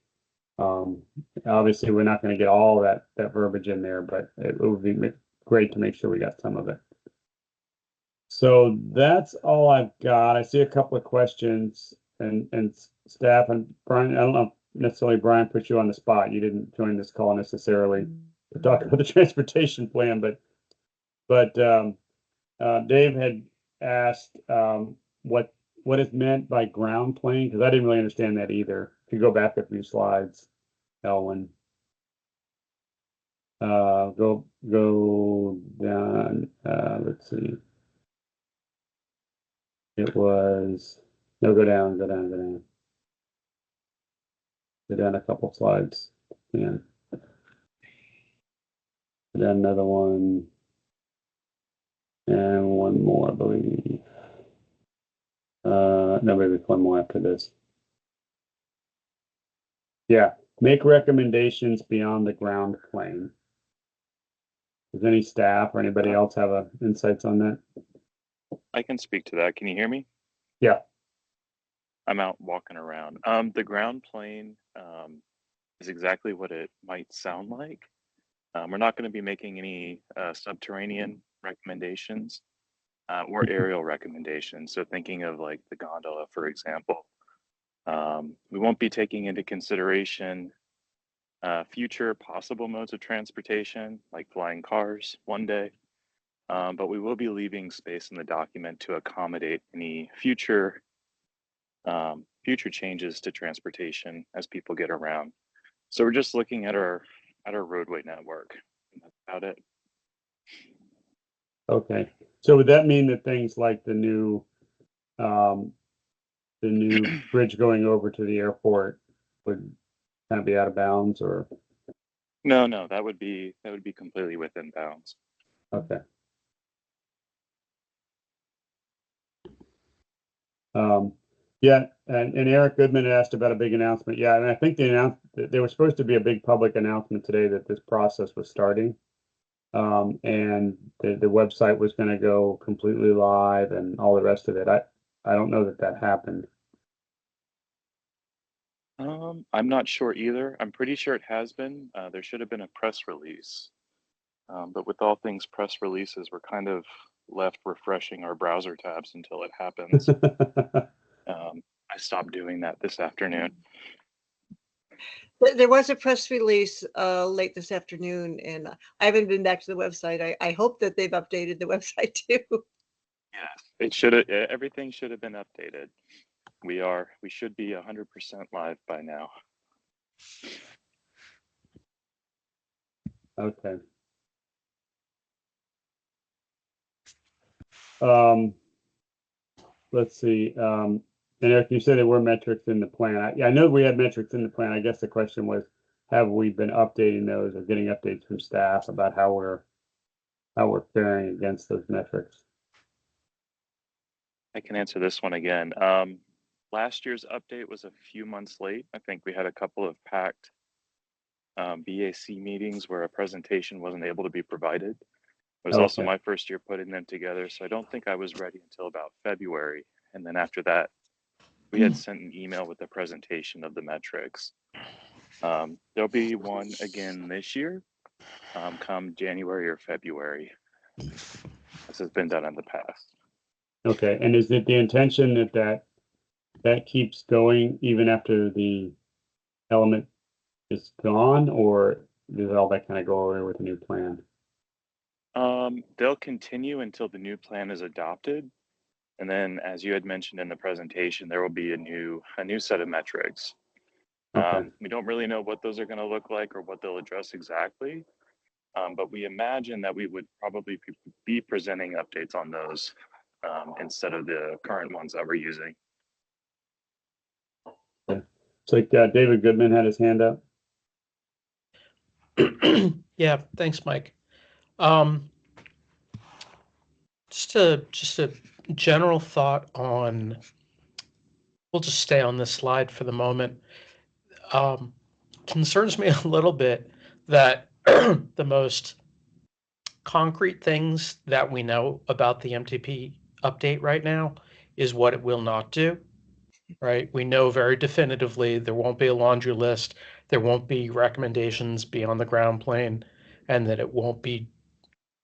Obviously we're not going to get all that verbiage in there, but it would be great to make sure we got some of it. So that's all I've got. I see a couple of questions, and staff, and Brian, I don't know if necessarily Brian put you on the spot. You didn't join this call necessarily to talk about the transportation plan, but Dave had asked what is meant by ground plane, because I didn't really understand that either. If you go back a few slides, Elwin. Go down. Let's see. It was, no, go down. Go down a couple slides. Yeah. Go down another one. And one more, I believe. No, maybe one more after this. Yeah, make recommendations beyond the ground plane. Does any staff or anybody else have insights on that? I can speak to that. Can you hear me? Yeah. I'm out walking around. The ground plane is exactly what it might sound like. We're not going to be making any subterranean recommendations or aerial recommendations. So thinking of like the gondola, for example, we won't be taking into consideration future possible modes of transportation, like flying cars one day. But we will be leaving space in the document to accommodate any future changes to transportation as people get around. So we're just looking at our roadway network. That's about it. Okay. So would that mean that things like the new bridge going over to the airport would kind of be out of bounds, or? No, that would be completely within bounds. Okay. Yeah, and Eric Goodman asked about a big announcement. Yeah, and I think there was supposed to be a big public announcement today that this process was starting. And the website was going to go completely live and all the rest of it. I don't know that happened. I'm not sure either. I'm pretty sure it has been. There should have been a press release. But with all things press releases, we're kind of left refreshing our browser tabs until it happens. I stopped doing that this afternoon. There was a press release late this afternoon, and I haven't been back to the website. I hope that they've updated the website too. Yes, it should have. Everything should have been updated. We should be 100% live by now. Okay. Let's see. And Eric, you said there were metrics in the plan. I know we had metrics in the plan. I guess the question was, have we been updating those or getting updates from staff about how we're faring against those metrics? I can answer this one again. Last year's update was a few months late. I think we had a couple of packed BAC meetings where a presentation wasn't able to be provided. It was also Okay. my first year putting them together, so I don't think I was ready until about February. And then after that, we had sent an email with the presentation of the metrics. There'll be one again this year, come January or February. This has been done in the past. Okay, and is it the intention that keeps going even after the element is gone, or does all that kind of go away with the new plan? They'll continue until the new plan is adopted. And then, as you had mentioned in the presentation, there will be a new set of metrics. Okay. We don't really know what those are going to look like or what they'll address exactly, but we imagine that we would probably be presenting updates on those instead of the current ones that we're using. Okay. It's like David Goodman had his hand up. Yeah, thanks, Mike. Just a general thought on, we'll just stay on this slide for the moment. Concerns me a little bit that the most concrete things that we know about the MTP update right now is what it will not do, right? We know very definitively there won't be a laundry list, there won't be recommendations beyond the ground plane, and that it won't be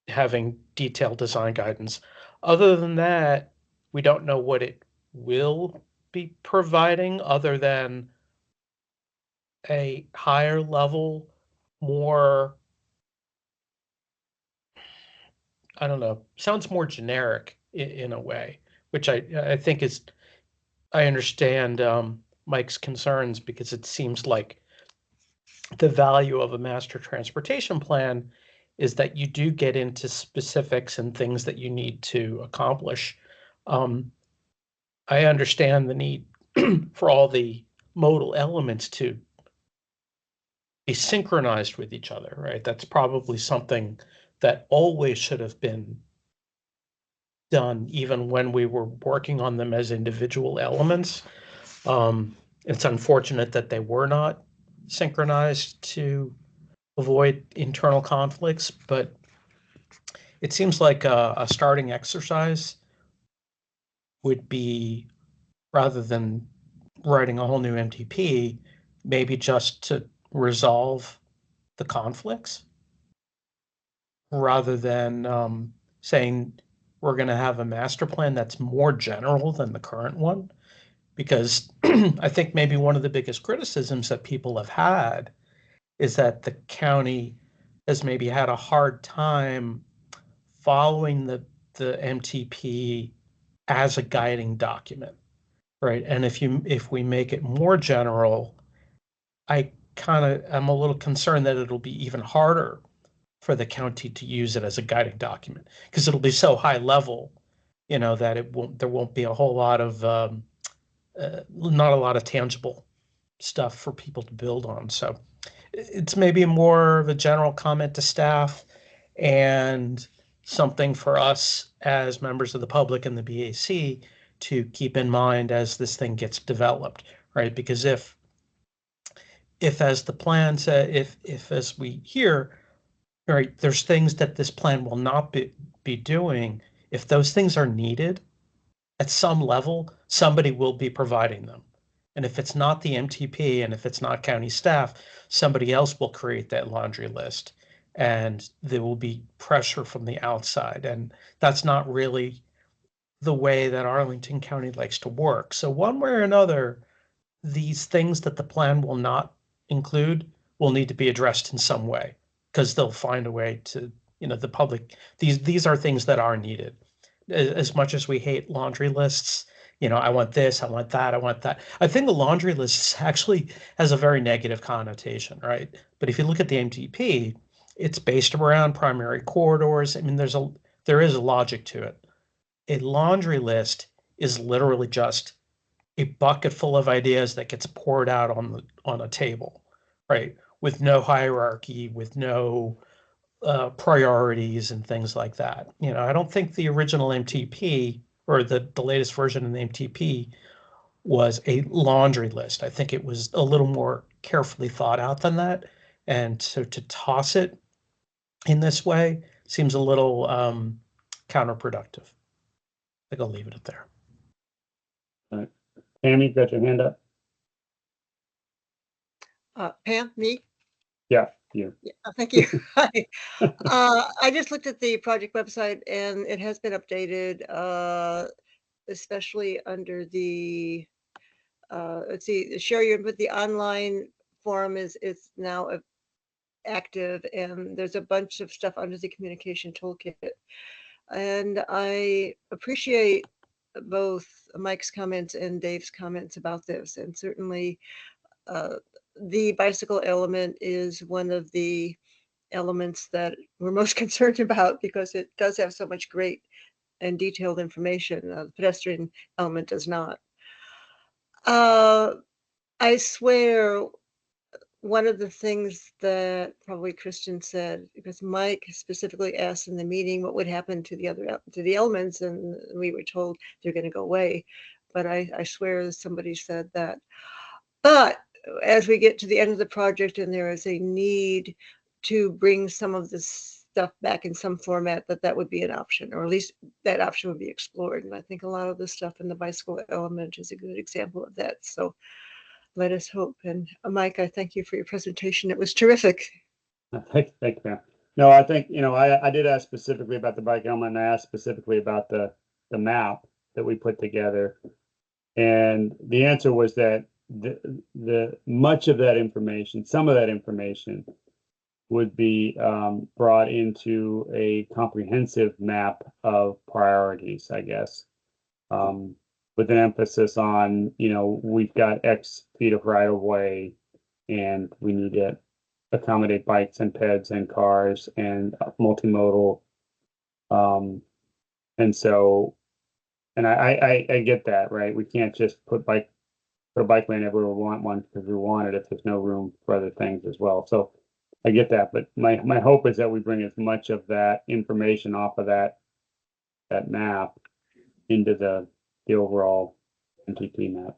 having detailed design guidance. Other than that, we don't know what it will be providing other than a higher level, more, I don't know, sounds more generic in a way, which I think is, I understand Mike's concerns, because it seems like the value of a master transportation plan is that you do get into specifics and things that you need to accomplish. I understand the need for all the modal elements to be synchronized with each other, right? That's probably something that always should have been done, even when we were working on them as individual elements. It's unfortunate that they were not synchronized to avoid internal conflicts, but it seems like a starting exercise would be, rather than writing a whole new MTP, maybe just to resolve the conflicts rather than saying we're going to have a master plan that's more general than the current one. Because I think maybe one of the biggest criticisms that people have had is that the county has maybe had a hard time following the MTP as a guiding document, right? And if we make it more general, I kind of am a little concerned that it'll be even harder for the county to use it as a guiding document, because it'll be so high level, that there won't be a whole lot of not a lot of tangible stuff for people to build on. So it's maybe more of a general comment to staff and something for us as members of the public and the BAC to keep in mind as this thing gets developed, right? Because if as the plan said, if as we hear, right, there's things that this plan will not be doing, if those things are needed, at some level, somebody will be providing them. And if it's not the MTP and if it's not county staff, somebody else will create that laundry list, and there will be pressure from the outside. And that's not really the way that Arlington County likes to work. So one way or another, these things that the plan will not include will need to be addressed in some way, because they'll find a way to, the public, these are things that are needed. As much as we hate laundry lists, I want this, I want that, I want that. I think the laundry list actually has a very negative connotation, right? But if you look at the MTP, it's based around primary corridors. I mean, there is a logic to it. A laundry list is literally just a bucket full of ideas that gets poured out on a table, right? With no hierarchy, with no priorities and things like that. I don't think the original MTP or the latest version of the MTP was a laundry list. I think it was a little more carefully thought out than that. And so to toss it in this way seems a little counterproductive. I think I'll leave it at there. All right. Tammy, you got your hand up? Pam, me? Yeah, you. Yeah, thank you. Hi. I just looked at the project website and it has been updated, especially under the, let's see, share your input. The online forum is now active, and there's a bunch of stuff under the communication toolkit. And I appreciate both Mike's comments and Dave's comments about this, and certainly the bicycle element is one of the elements that we're most concerned about because it does have so much great and detailed information. The pedestrian element does not. I swear one of the things that probably Christian said, because Mike specifically asked in the meeting what would happen to the elements, and we were told they're going to go away. But I swear somebody said that. But as we get to the end of the project and there is a need to bring some of this stuff back in some format, that would be an option, or at least that option would be explored. And I think a lot of the stuff in the bicycle element is a good example of that. So let us hope. And Mike, I thank you for your presentation. It was terrific. Thank you. No, I think, I did ask specifically about the bike helmet, and I asked specifically about the map that we put together. And the answer was that the much of that information, some of that information would be brought into a comprehensive map of priorities, I guess. With an emphasis on, we've got X feet of right of way and we need to accommodate bikes and peds and cars and multimodal. And so, and I get that, right? We can't just put a bike lane everywhere we want one because we want it if there's no room for other things as well. So I get that, but my hope is that we bring as much of that information off of that map into the overall MTP map.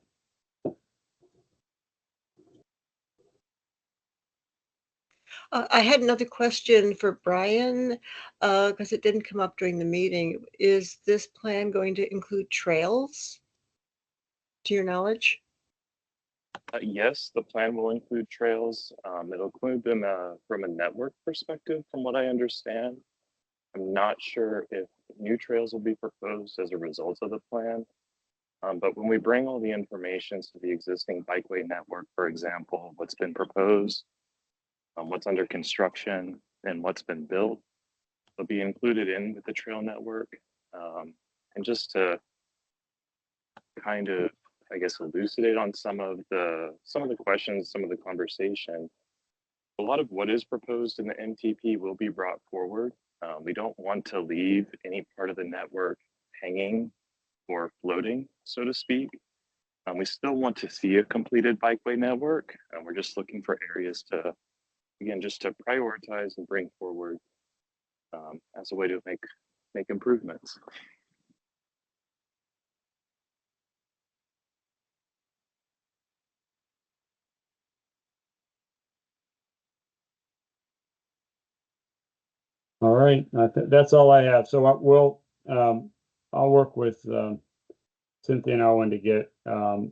I had another question for Brian, because it didn't come up during the meeting. Is this plan going to include trails, to your knowledge? Yes, the plan will include trails. It'll include them from a network perspective, from what I understand. I'm not sure if new trails will be proposed as a result of the plan. But when we bring all the information to the existing bikeway network, for example, what's been proposed, what's under construction, and what's been built, will be included in with the trail network. And just to kind of, I guess, elucidate on some of the questions, some of the conversation, a lot of what is proposed in the MTP will be brought forward. We don't want to leave any part of the network hanging or floating, so to speak. We still want to see a completed bikeway network. We're just looking for areas to, again, just to prioritize and bring forward as a way to make improvements. All right, that's all I have. So I'll work with Cynthia and Owen to get a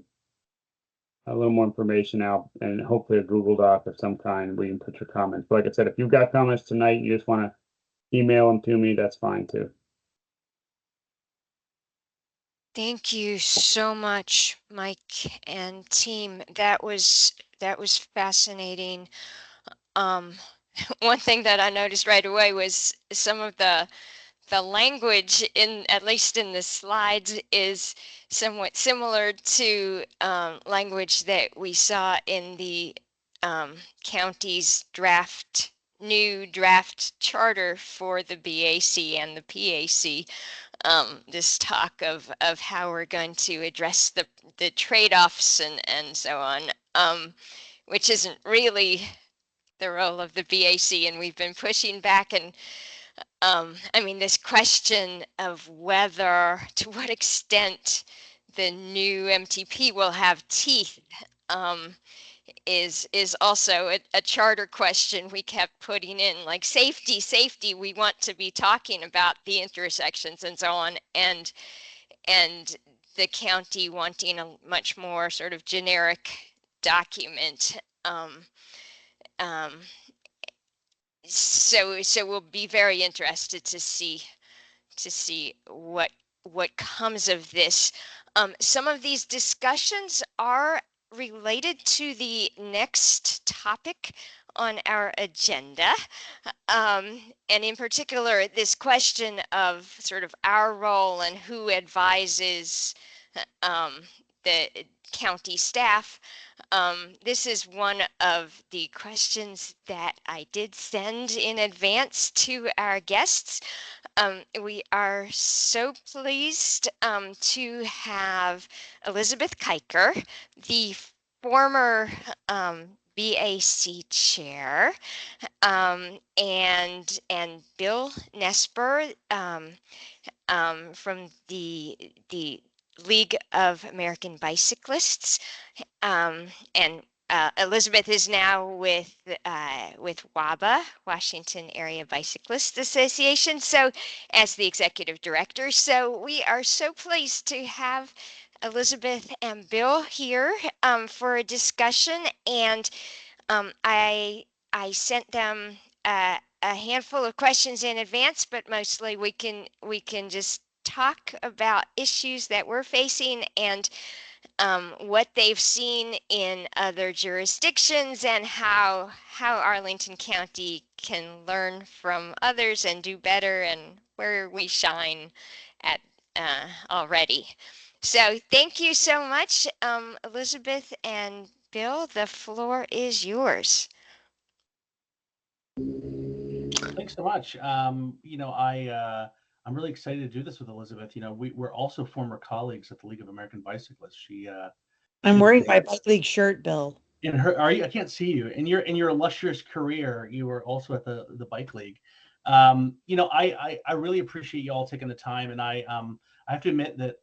little more information out, and hopefully a Google Doc of some kind where you can put your comments. But like I said, if you've got comments tonight, you just want to email them to me, that's fine too. Thank you so much, Mike and team. That was fascinating. One thing that I noticed right away was some of the language, in at least in the slides, is somewhat similar to language that we saw in the county's new draft charter for the BAC and the PAC. This talk of how we're going to address the trade-offs and so on, which isn't really the role of the BAC, and we've been pushing back. And I mean, this question of whether, to what extent the new MTP will have teeth, is also a charter question we kept putting in, like safety. We want to be talking about the intersections and so on, and the county wanting a much more sort of generic document. So we'll be very interested to see what comes of this. Some of these discussions are related to the next topic on our agenda. And in particular, this question of sort of our role and who advises the county staff. This is one of the questions that I did send in advance to our guests. We are so pleased to have Elizabeth Kiker, the former BAC chair, and Bill Nesper from the League of American Bicyclists, and Elizabeth is now with WABA, Washington Area Bicyclists Association, so as the executive director. So we are so pleased to have Elizabeth and Bill here for a discussion, and I sent them a handful of questions in advance, but mostly we can just talk about issues that we're facing and what they've seen in other jurisdictions and how Arlington County can learn from others and do better, and where we shine at already. So thank you so much, Elizabeth and Bill. The floor is yours. Thanks so much. I'm really excited to do this with Elizabeth. We're also former colleagues at the League of American Bicyclists. I'm wearing my Bike League shirt, Bill. In her, are you? I can't see you. In your illustrious career, you were also at the Bike League. I really appreciate you all taking the time, and I have to admit that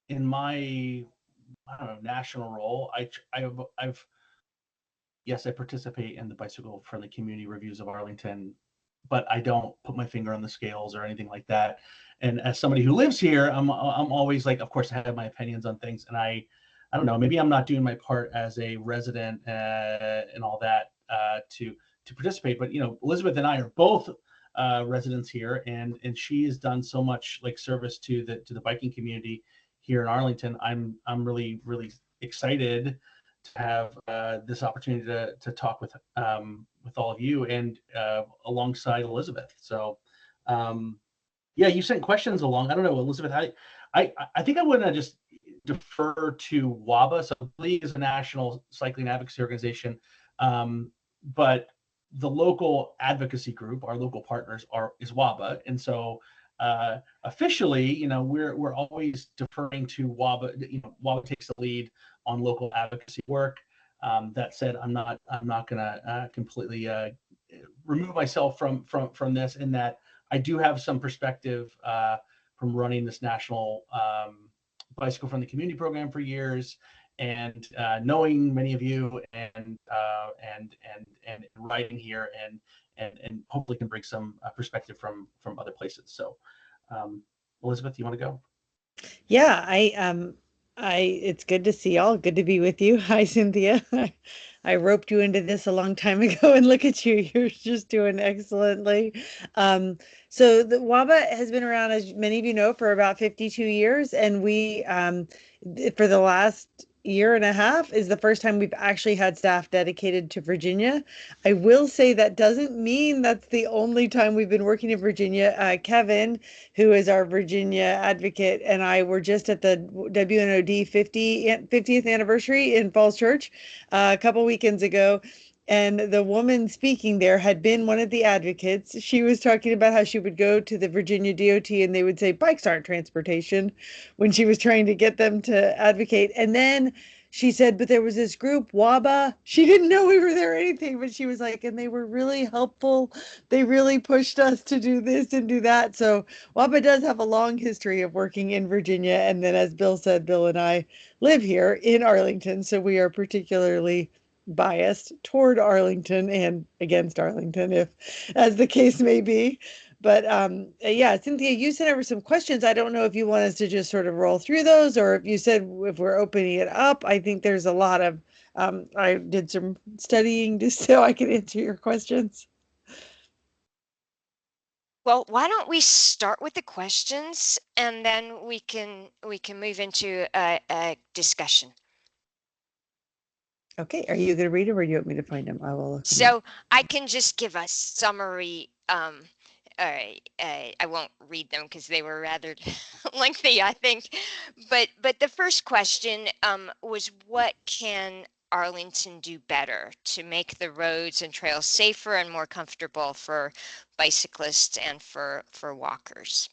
in my national role, yes, I participate in the bicycle friendly community reviews of Arlington, but I don't put my finger on the scales or anything like that. And as somebody who lives here, I'm always like, of course, I have my opinions on things, and I don't know, maybe I'm not doing my part as a resident and all that to participate. But Elizabeth and I are both residents here, and she has done so much like service to the biking community here in Arlington. I'm really excited to have this opportunity to talk with all of you and alongside Elizabeth. So yeah, you sent questions along. I don't know, Elizabeth, I think I want to just defer to WABA. So the League is a national cycling advocacy organization, but the local advocacy group, our local partners is WABA. And so officially, we're always deferring to WABA. WABA takes the lead on local advocacy work. That said, I'm not going to completely remove myself from this, in that I do have some perspective from running this national bicycle friendly community program for years, and knowing many of you, and writing here, and hopefully can bring some perspective from other places. So Elizabeth, you want to go? Yeah, it's good to see y'all. Good to be with you. Hi, Cynthia. I roped you into this a long time ago, and look at you. You're just doing excellently. So the WABA has been around, as many of you know, for about 52 years. And we, for the last year and a half, is the first time we've actually had staff dedicated to Virginia. I will say that doesn't mean that's the only time we've been working in Virginia. Kevin, who is our Virginia advocate, and I were just at the WNOD 50th anniversary in Falls Church a couple weekends ago. And the woman speaking there had been one of the advocates. She was talking about how she would go to the Virginia DOT and they would say bikes aren't transportation when she was trying to get them to advocate. And then she said, but there was this group, WABA. She didn't know we were there or anything, but she was like, and they were really helpful. They really pushed us to do this and do that. So WABA does have a long history of working in Virginia. And then, as Bill said, Bill and I live here in Arlington. So we are particularly biased toward Arlington and against Arlington, if as the case may be. But yeah, Cynthia, you sent over some questions. I don't know if you want us to just sort of roll through those, or if you said if we're opening it up. I think there's a lot of, I did some studying just so I could answer your questions. Well, why don't we start with the questions and then we can move into a discussion. Okay, are you going to read them or do you want me to find them? I will look them up. So I can just give a summary. I won't read them because they were rather lengthy, I think. But the first question was, what can Arlington do better to make the roads and trails safer and more comfortable for bicyclists and for walkers?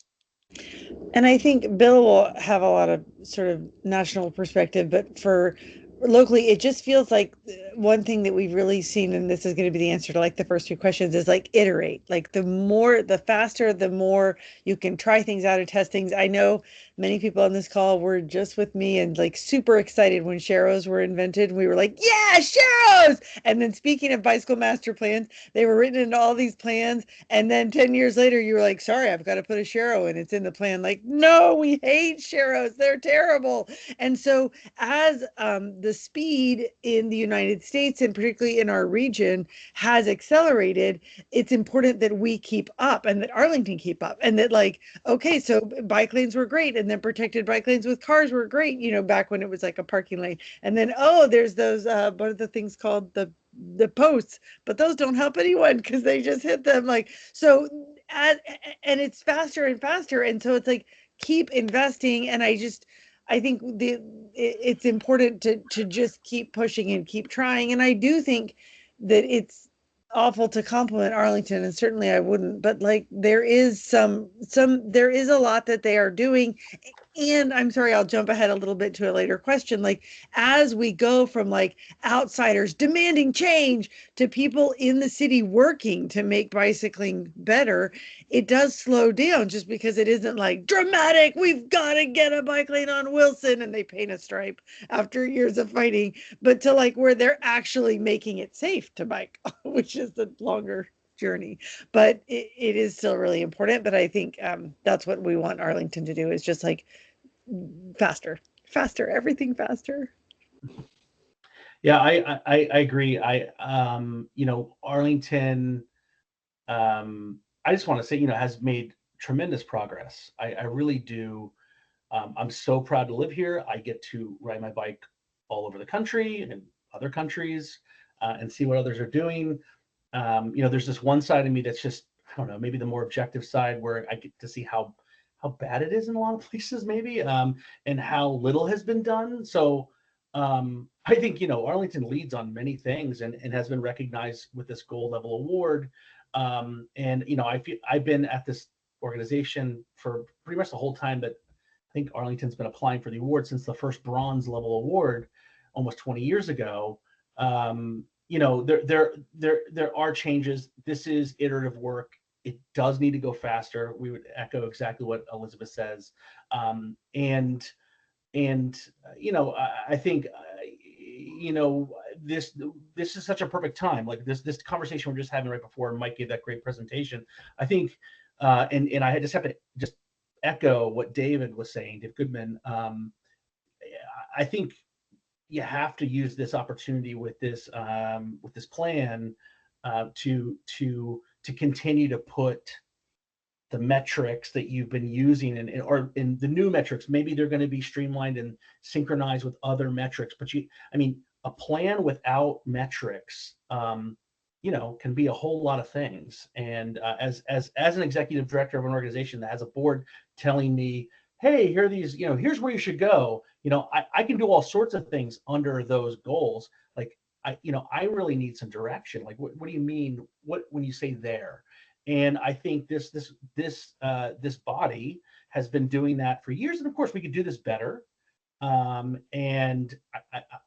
And I think Bill will have a lot of sort of national perspective, but for locally, it just feels like one thing that we've really seen, and this is going to be the answer to like the first two questions, is like iterate. Like the faster, the more you can try things out and test things. I know many people on this call were just with me and like super excited when Sharrows were invented. We were like, yeah, Sharrows! And then speaking of bicycle master plans, they were written into all these plans. And then 10 years later, you were like, sorry, I've got to put a Sharrow in. It's in the plan. Like, no, we hate Sharrows. They're terrible. And so as the speed in the United States and particularly in our region has accelerated, it's important that we keep up and that Arlington keep up and that like, okay, so bike lanes were great and then protected bike lanes with cars were great, you know, back when it was like a parking lane. And then, oh, there's those, what are the things called? The posts, but those don't help anyone because they just hit them. Like, so, and it's faster and faster. And so it's like, keep investing. And I think it's important to just keep pushing and keep trying. And I do think that it's awful to compliment Arlington, and certainly I wouldn't, but like there is there is a lot that they are doing. And I'm sorry, I'll jump ahead a little bit to a later question. Like, as we go from like outsiders demanding change to people in the city working to make bicycling better, it does slow down just because it isn't like dramatic. We've got to get a bike lane on Wilson and they paint a stripe after years of fighting, but to like where they're actually making it safe to bike, which is the longer journey. But it is still really important. But I think that's what we want Arlington to do, is just like faster, everything faster. Yeah, I agree. You know, Arlington, I just want to say, you know, has made tremendous progress. I really do. I'm so proud to live here. I get to ride my bike all over the country and other countries and see what others are doing. You know, there's this one side of me that's just, I don't know, maybe the more objective side where I get to see how bad it is in a lot of places, maybe, and how little has been done. So I think, you know, Arlington leads on many things and has been recognized with this gold level award. And, you know, I've been at this organization for pretty much the whole time that I think Arlington's been applying for the award, since the first bronze level award almost 20 years ago. You know, there are changes. This is iterative work. It does need to go faster. We would echo exactly what Elizabeth says. And you know, I think, you know, this is such a perfect time. Like this conversation we're just having right before Mike gave that great presentation. I think, and I just have to just echo what David was saying, Dave Goodman. I think you have to use this opportunity with this plan to continue to put the metrics that you've been using or in the new metrics. Maybe they're going to be streamlined and synchronized with other metrics, but I mean, a plan without metrics, you know, can be a whole lot of things. And as an executive director of an organization that has a board telling me, hey, here are these, you know, here's where you should go, you know, I can do all sorts of things under those goals. Like, you know, I really need some direction. Like, what do you mean? When you say there? And I think this body has been doing that for years. And of course, we could do this better. And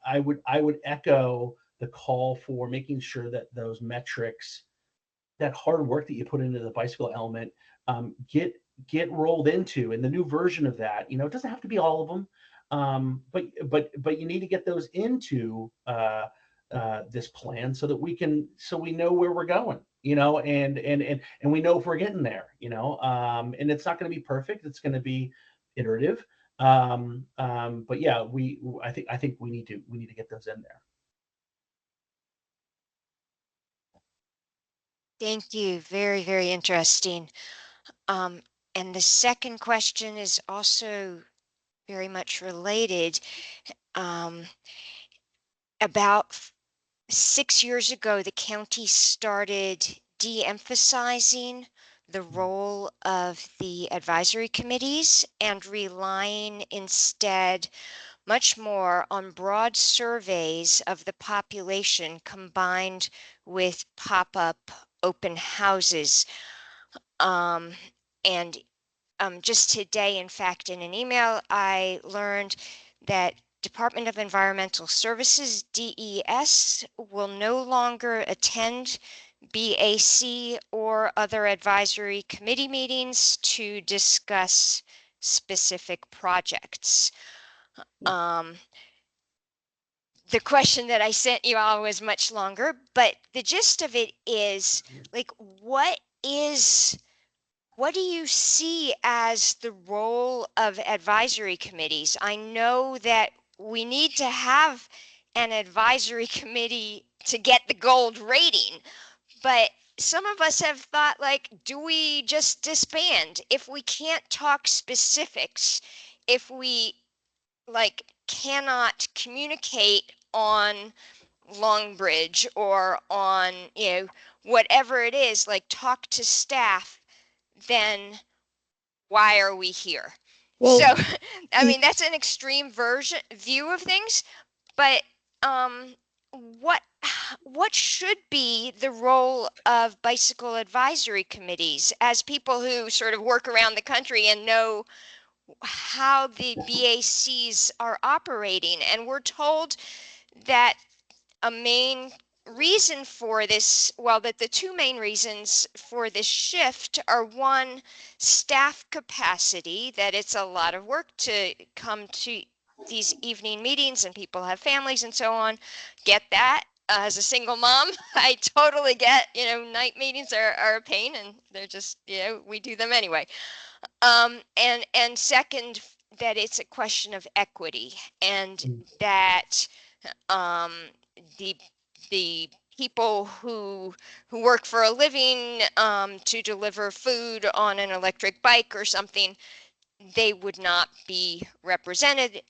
I would echo the call for making sure that those metrics, that hard work that you put into the bicycle element, get rolled into. And the new version of that, it doesn't have to be all of them, but you need to get those into this plan so that we know where we're going, and we know if we're getting there, and it's not going to be perfect. It's going to be iterative. But yeah, I think we need to get those in there. Thank you. Very, very interesting. And the second question is also very much related. About 6 years ago, the county started de-emphasizing the role of the advisory committees and relying instead much more on broad surveys of the population combined with pop-up open houses. And just today, in fact, in an email, I learned that Department of Environmental Services, DES, will no longer attend BAC or other advisory committee meetings to discuss specific projects. The question that I sent you all was much longer, but the gist of it is, like, what do you see as the role of advisory committees? I know that we need to have an advisory committee to get the gold rating, but some of us have thought, like, do we just disband if we can't talk specifics, if we cannot communicate on Longbridge or on whatever it is, like talk to staff, then why are we here? Well, so I mean, that's an extreme view of things, but what should be the role of bicycle advisory committees as people who sort of work around the country and know how the BACs are operating? And we're told that a main reason for this, well, that the two main reasons for this shift are, one, staff capacity, that it's a lot of work to come to these evening meetings and people have families and so on. Get that. As a single mom, I totally get, night meetings are a pain, and they're just, we do them anyway. And second, that it's a question of equity, and that the people who work for a living to deliver food on an electric bike or something, they would not be represented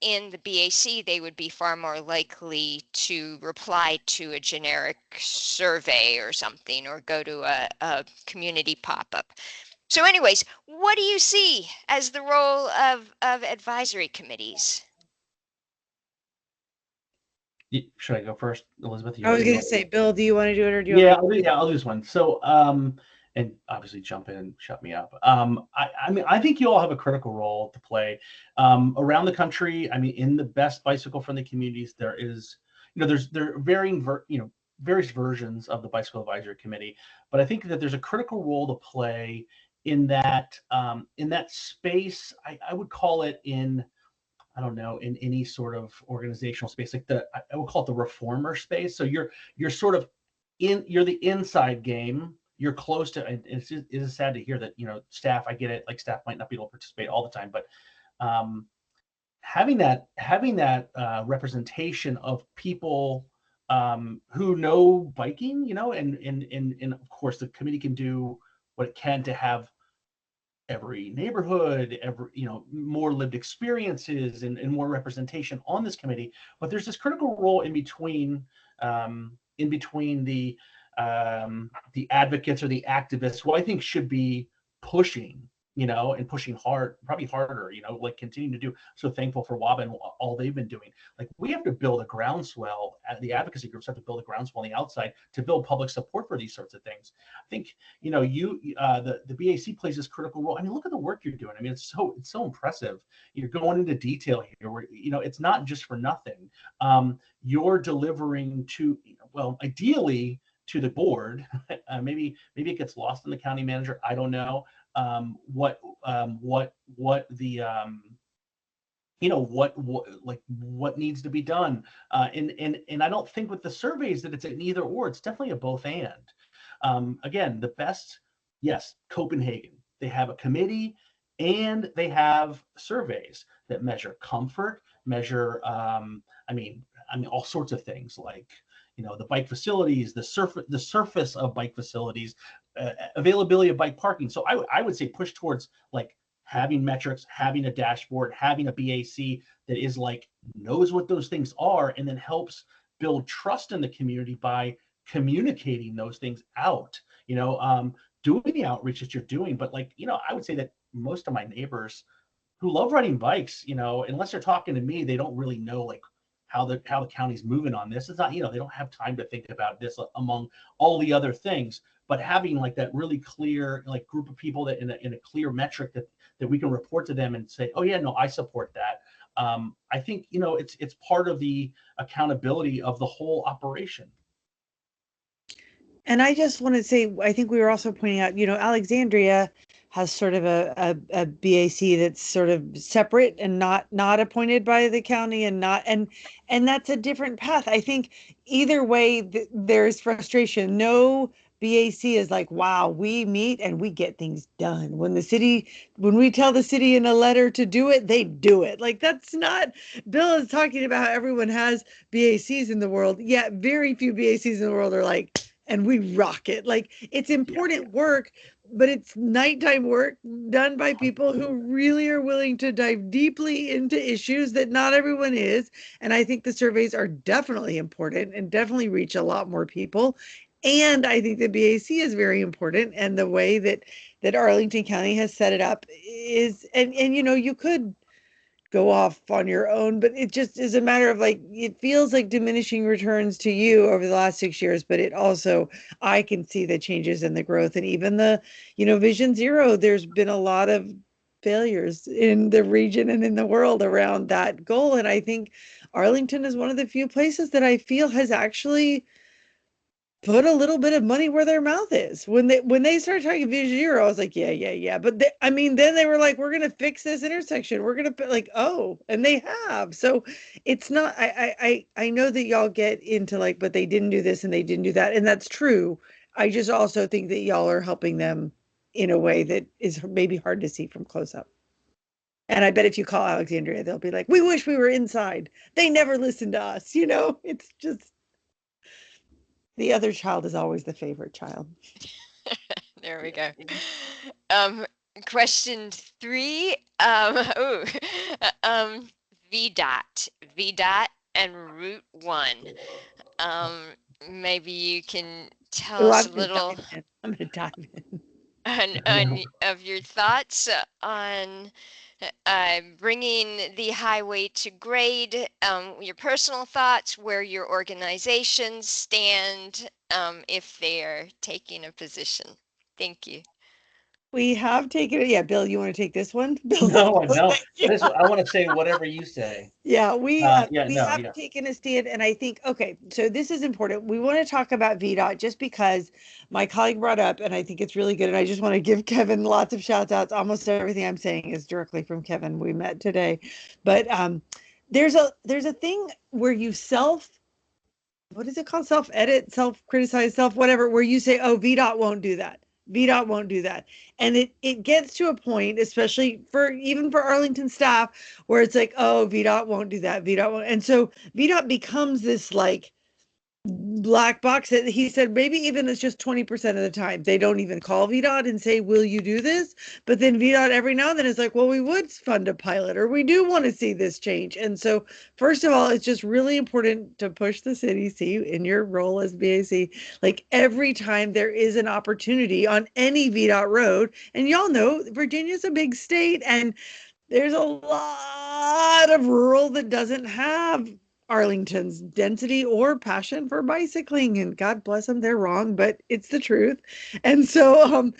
in the BAC. They would be far more likely to reply to a generic survey or something, or go to a community pop-up. So anyways, what do you see as the role of advisory committees? Should I go first, Elizabeth? I was going to say, Bill, do you want to do it, or do you Yeah, want me to? I'll do this one. So, and obviously jump in and shut me up. I mean, I think you all have a critical role to play around the country. I mean, in the best bicycle friendly communities, there are varying, various versions of the Bicycle Advisory Committee, but I think that there's a critical role to play in that space. I would call it I don't know, in any sort of organizational space, like I would call it the reformer space. So you're sort of you're the inside game. You're close to, and it is sad to hear that, staff, I get it, like staff might not be able to participate all the time, but having that representation of people who know biking, and of course the committee can do what it can to have every neighborhood, more lived experiences and more representation on this committee. But there's this critical role in between the advocates or the activists, who I think should be pushing and pushing hard, probably harder, like continuing to do. So thankful for WABA and all they've been doing. Like we have to build a groundswell, the advocacy groups have to build a groundswell on the outside to build public support for these sorts of things. I think, the BAC plays this critical role. I mean, look at the work you're doing. I mean, it's so impressive. You're going into detail here where, it's not just for nothing. You're delivering to, well, ideally to the board. Maybe it gets lost in the county manager. I don't know. What needs to be done. And I don't think with the surveys that it's an either or, it's definitely a both and. Again, the best, yes, Copenhagen, they have a committee and they have surveys that measure comfort, measure, all sorts of things like, the bike facilities, the surface of bike facilities, availability of bike parking. So I would say push towards like having metrics, having a dashboard, having a BAC that is like knows what those things are, and then helps build trust in the community by communicating those things out. Doing the outreach that you're doing. But I would say that most of my neighbors who love riding bikes, unless they're talking to me, they don't really know like how the county's moving on this. It's not, they don't have time to think about this among all the other things. But having like that really clear like group of people that in a clear metric that we can report to them and say, oh yeah, no, I support that. I think it's part of the accountability of the whole operation. And I just want to say, I think we were also pointing out, Alexandria has sort of a BAC that's sort of separate and not appointed by the county and that's a different path. I think either way, there's frustration. No BAC is like, wow, we meet and we get things done. When we tell the city in a letter to do it, they do it. Like that's not, Bill is talking about how everyone has BACs in the world, yet very few BACs in the world are like, and we rock it. Like it's important work, but it's nighttime work done by people who really are willing to dive deeply into issues that not everyone is. And I think the surveys are definitely important and definitely reach a lot more people. And I think the BAC is very important. And the way that Arlington County has set it up is, and you could go off on your own, but it just is a matter of like, it feels like diminishing returns to you over the last 6 years, but it also, I can see the changes in the growth and even the, Vision Zero, there's been a lot of failures in the region and in the world around that goal. And I think Arlington is one of the few places that I feel has actually put a little bit of money where their mouth is. When they started talking Vision Zero, I was like, yeah. But then they were like, we're gonna fix this intersection. We're gonna put like, oh, and they have. So it's not. I know that y'all get into like, but they didn't do this and they didn't do that, and that's true. I just also think that y'all are helping them in a way that is maybe hard to see from close up. And I bet if you call Alexandria, they'll be like, we wish we were inside. They never listen to us. It's just. The other child is always the favorite child. There we go. Question 3. VDOT and Route 1. Maybe you can tell us a little. I'm gonna dive in. Of your thoughts on bringing the highway to grade, your personal thoughts, where your organizations stand, if they're taking a position. Thank you. We have taken it. Yeah, Bill, you want to take this one? Bill's No, like, no. I want to say whatever you say. Yeah, we have taken a stand, and I think, okay, so this is important. We want to talk about VDOT just because my colleague brought up, and I think it's really good, and I just want to give Kevin lots of shout outs. Almost everything I'm saying is directly from Kevin. We met today. But there's a thing where you what is it called? Self-edit, self-criticize, whatever, where you say, oh, VDOT won't do that. VDOT won't do that. And it gets to a point, especially even for Arlington staff, where it's like, oh, VDOT won't do that. VDOT won't. And so VDOT becomes this like black box that he said maybe even it's just 20% of the time they don't even call VDOT and say, will you do this? But then VDOT every now and then is like, well, we would fund a pilot, or we do want to see this change. And so first of all, it's just really important to push the city, see in your role as BAC, like every time there is an opportunity on any VDOT road, and y'all know Virginia's a big state and there's a lot of rural that doesn't have Arlington's density or passion for bicycling, and God bless them, they're wrong, but it's the truth. And so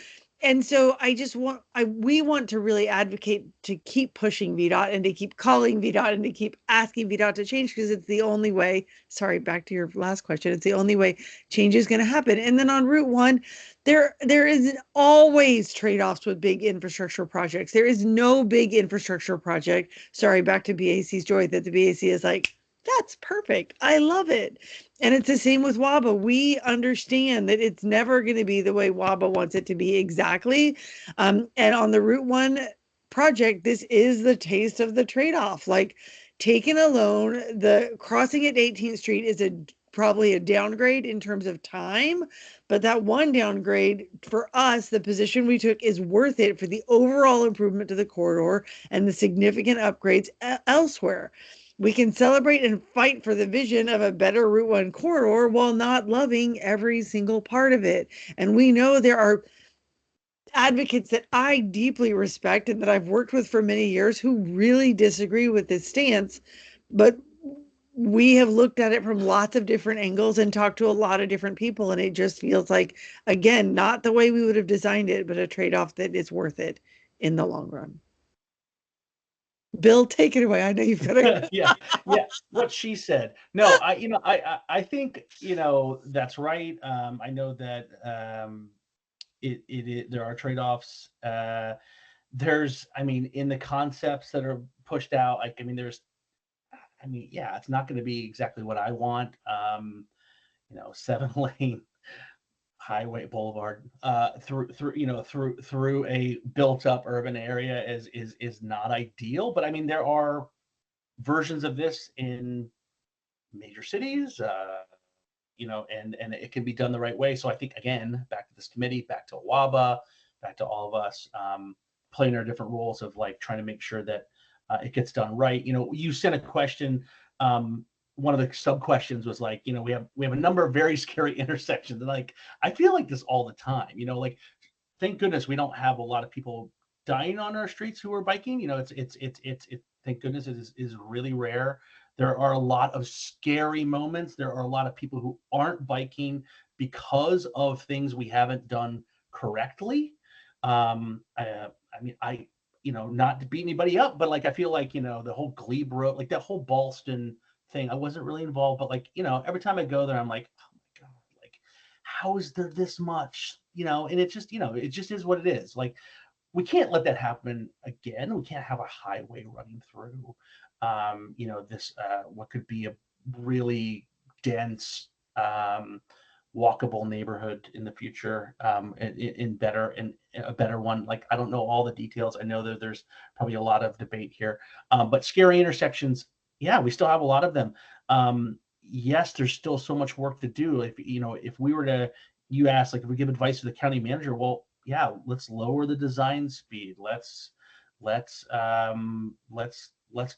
I just want we want to really advocate to keep pushing VDOT and to keep calling VDOT and to keep asking VDOT to change, because it's the only way. Sorry, back to your last question. It's the only way change is going to happen. And then on Route 1, there is always trade-offs with big infrastructure projects. There is no big infrastructure project. Sorry, back to BAC's joy, that the BAC is like, that's perfect. I love it. And it's the same with WABA. We understand that it's never going to be the way WABA wants it to be exactly. And on the Route 1 project, this is the taste of the trade-off. Like, taken alone, the crossing at 18th Street is probably a downgrade in terms of time, but that one downgrade for us, the position we took, is worth it for the overall improvement to the corridor and the significant upgrades elsewhere. We can celebrate and fight for the vision of a better Route 1 corridor while not loving every single part of it. And we know there are advocates that I deeply respect and that I've worked with for many years who really disagree with this stance, but we have looked at it from lots of different angles and talked to a lot of different people, and it just feels like, again, not the way we would have designed it, but a trade-off that is worth it in the long run. Bill, take it away. I know you've got to. yeah, what she said. No, I think that's right. I know that there are trade-offs. There's, in the concepts that are pushed out, it's not going to be exactly what I want. 7-lane highway boulevard through a built-up urban area is not ideal. But there are versions of this in major cities, and it can be done the right way. So I think, again, back to this committee, back to WABA, back to all of us, playing our different roles of trying to make sure that it gets done right. You sent a question. One of the sub questions was we have a number of very scary intersections, and I feel like this all the time. Thank goodness we don't have a lot of people dying on our streets who are biking. It's thank goodness it is really rare. There are a lot of scary moments. There are a lot of people who aren't biking because of things we haven't done correctly. Not to beat anybody up, but I feel like the whole Glebe Road, that whole Ballston thing, I wasn't really involved, but every time I go there, I'm like, oh my god, how is there this much? And it just it just is what it is. We can't let that happen again. We can't have a highway running through this what could be a really dense walkable neighborhood in the future, in a better one. I don't know all the details. I know that there's probably a lot of debate here, but scary intersections, yeah, we still have a lot of them. Yes, there's still so much work to do. If we were to, you asked, if we give advice to the county manager, well, yeah, let's lower the design speed. Let's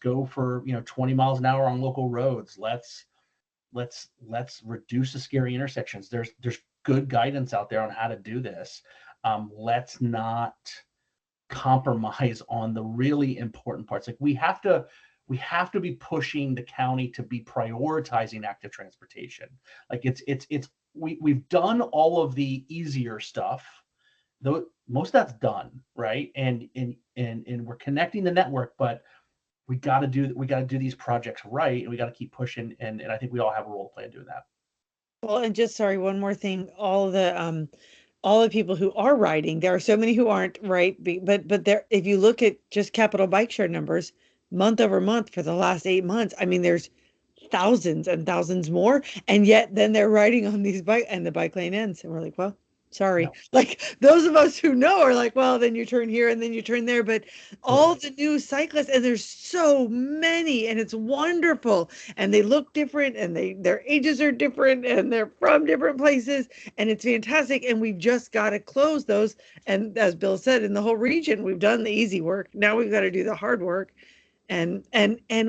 go for 20 miles an hour on local roads. Let's reduce the scary intersections. There's good guidance out there on how to do this. Let's not compromise on the really important parts. We have to be pushing the county to be prioritizing active transportation. We've done all of the easier stuff, though most of that's done, right? And we're connecting the network, but we got to do these projects right, and we got to keep pushing. And I think we all have a role to play in doing that. Well, and just sorry, one more thing. All the people who are riding, there are so many who aren't, right? But there, if you look at just Capital Bike Share numbers, month over month for the last 8 months, there's thousands and thousands more, and yet then they're riding on these bike and the bike lane ends, and we're like, well, Sorry. No. Like those of us who know are like, well, then you turn here and then you turn there. But all the new cyclists, and there's so many, and it's wonderful. And they look different, and their ages are different, and they're from different places, and it's fantastic. And we've just got to close those. And as Bill said, in the whole region, we've done the easy work. Now we've got to do the hard work. And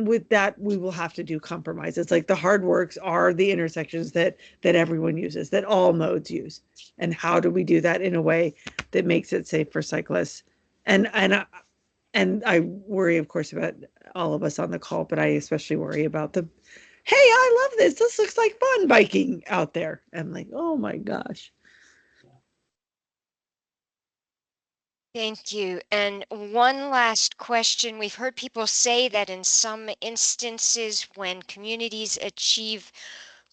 with that, we will have to do compromises. Like the hard works are the intersections that everyone uses, that all modes use. And how do we do that in a way that makes it safe for cyclists? And I worry, of course, about all of us on the call, but I especially worry about the, hey, I love this. This looks like fun biking out there. I'm like, oh my gosh. Thank you. And one last question. We've heard people say that in some instances, when communities achieve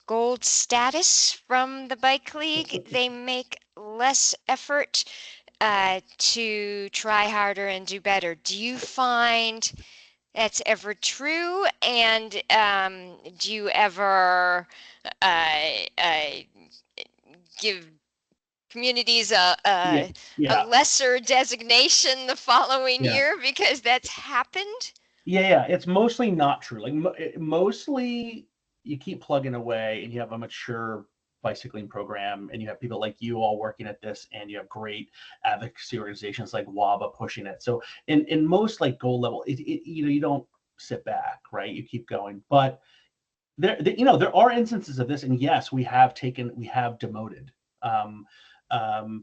gold status from the Bike League, they make less effort to try harder and do better. Do you find that's ever true? And do you ever give communities a lesser designation the following year because that's happened? Yeah, it's mostly not true. Like mostly you keep plugging away and you have a mature bicycling program and you have people like you all working at this and you have great advocacy organizations like WABA pushing it. So in most like gold level, you don't sit back, right? You keep going. But there are instances of this, and yes, we have demoted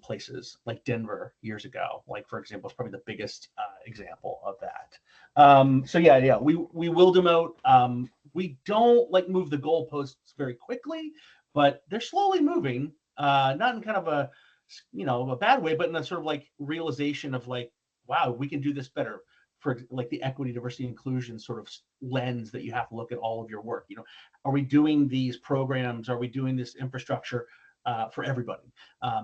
places like Denver years ago. Like for example, it's probably the biggest example of that. So yeah, we will demote. We don't like move the goalposts very quickly, but they're slowly moving. Not in kind of a a bad way, but in a sort of like realization of like, wow, we can do this better. For like the equity, diversity, inclusion sort of lens that you have to look at all of your work. Are we doing these programs? Are we doing this infrastructure for everybody?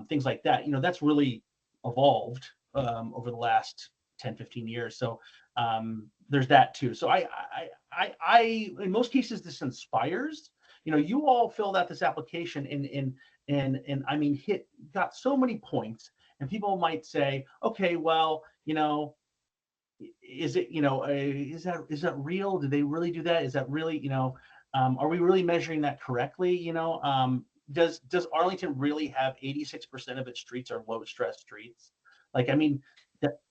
Things like that. That's really evolved over the last 10, 15 years. So there's that too. So I in most cases, this inspires. You all filled out this application and I mean, got so many points, and people might say, okay, well, is it is that real? Do they really do that? Is that really are we really measuring that correctly? Does Arlington really have 86% of its streets are low stress streets? Like, I mean,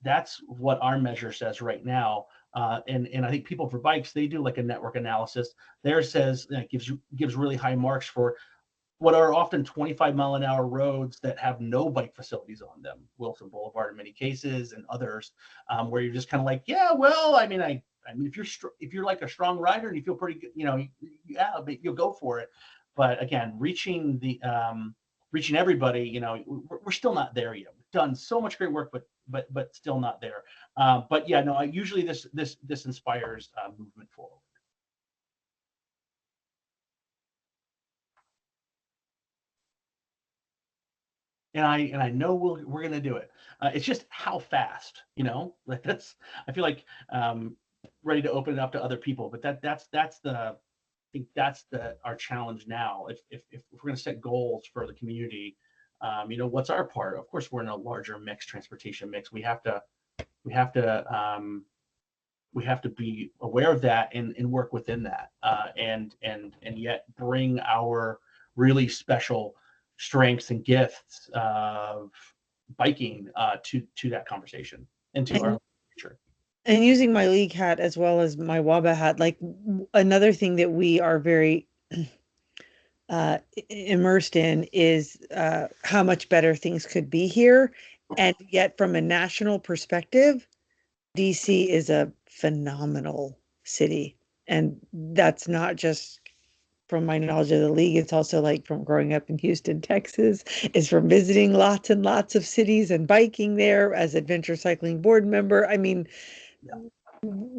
that's what our measure says right now. And I think People for Bikes, they do like a network analysis. Theirs says gives really high marks for what are often 25-mile-an-hour roads that have no bike facilities on them, Wilson Boulevard in many cases, and others, where you're just kind of like, yeah, well, I mean, if you're like a strong rider and you feel pretty good, yeah, but you'll go for it. But again, reaching everybody, we're still not there yet. We've done so much great work, but still not there. But yeah, no, usually this inspires movement forward. And I know we're gonna do it. It's just how fast, like I feel like ready to open it up to other people, but that's I think that's our challenge now. If we're gonna set goals for the community, what's our part? Of course, we're in a larger transportation mix. We have to be aware of that and work within that, and yet bring our really special strengths and gifts of biking to that conversation and to our future. And using my league hat as well as my WABA hat, like another thing that we are very immersed in is how much better things could be here. And yet from a national perspective, DC is a phenomenal city. And that's not just from my knowledge of the league, it's also like from growing up in Houston, Texas, is from visiting lots and lots of cities and biking there as adventure cycling board member. I mean,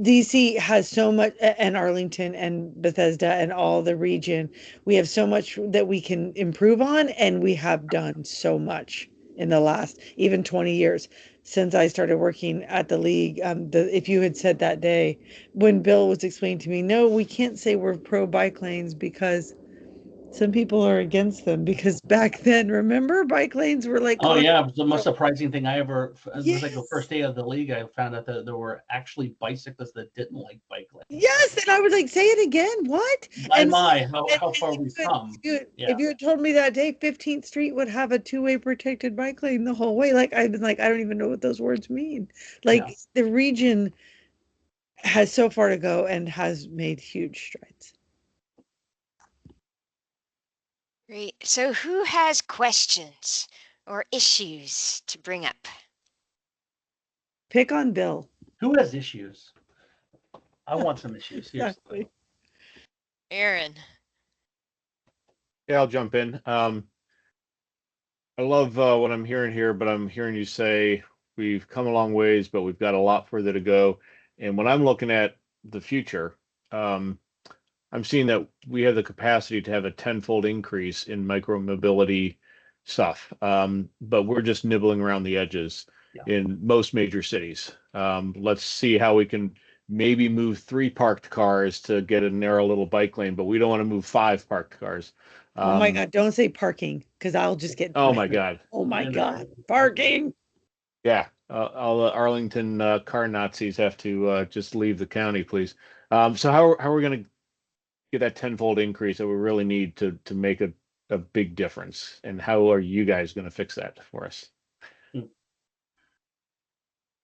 DC has so much, and Arlington and Bethesda and all the region, we have so much that we can improve on, and we have done so much in the last even 20 years since I started working at the league. If you had said that day when Bill was explaining to me, no, we can't say we're pro bike lanes because some people are against them because back then, remember, bike lanes were like. Oh yeah, it was the most surprising thing I ever. It was like the Yes. first day of the league. I found out that there were actually bicyclists that didn't like bike lanes. Yes, and I was like, say it again. What? My, how far we've come. If you had told me that day 15th Street would have a two-way protected bike lane the whole way, like I've been like, I don't even know what those words mean. Like the region has so far to go and has made huge strides. Great. So who has questions or issues to bring up? Pick on Bill. Who has issues? I want some issues. Seriously. Aaron. Yeah, I'll jump in. I love what I'm hearing here, but I'm hearing you say we've come a long ways, but we've got a lot further to go. And when I'm looking at the future, I'm seeing that we have the capacity to have a tenfold increase in micromobility stuff, but we're just nibbling around the edges in most major cities. Let's see how we can maybe move 3 parked cars to get a narrow little bike lane, but we don't want to move 5 parked cars. Oh my God, don't say parking because I'll just get. Oh my God. Oh my God, parking. Yeah, all the Arlington car Nazis have to just leave the county, please. So how are we going to get that tenfold increase that we really need to make a big difference? And how are you guys going to fix that for us?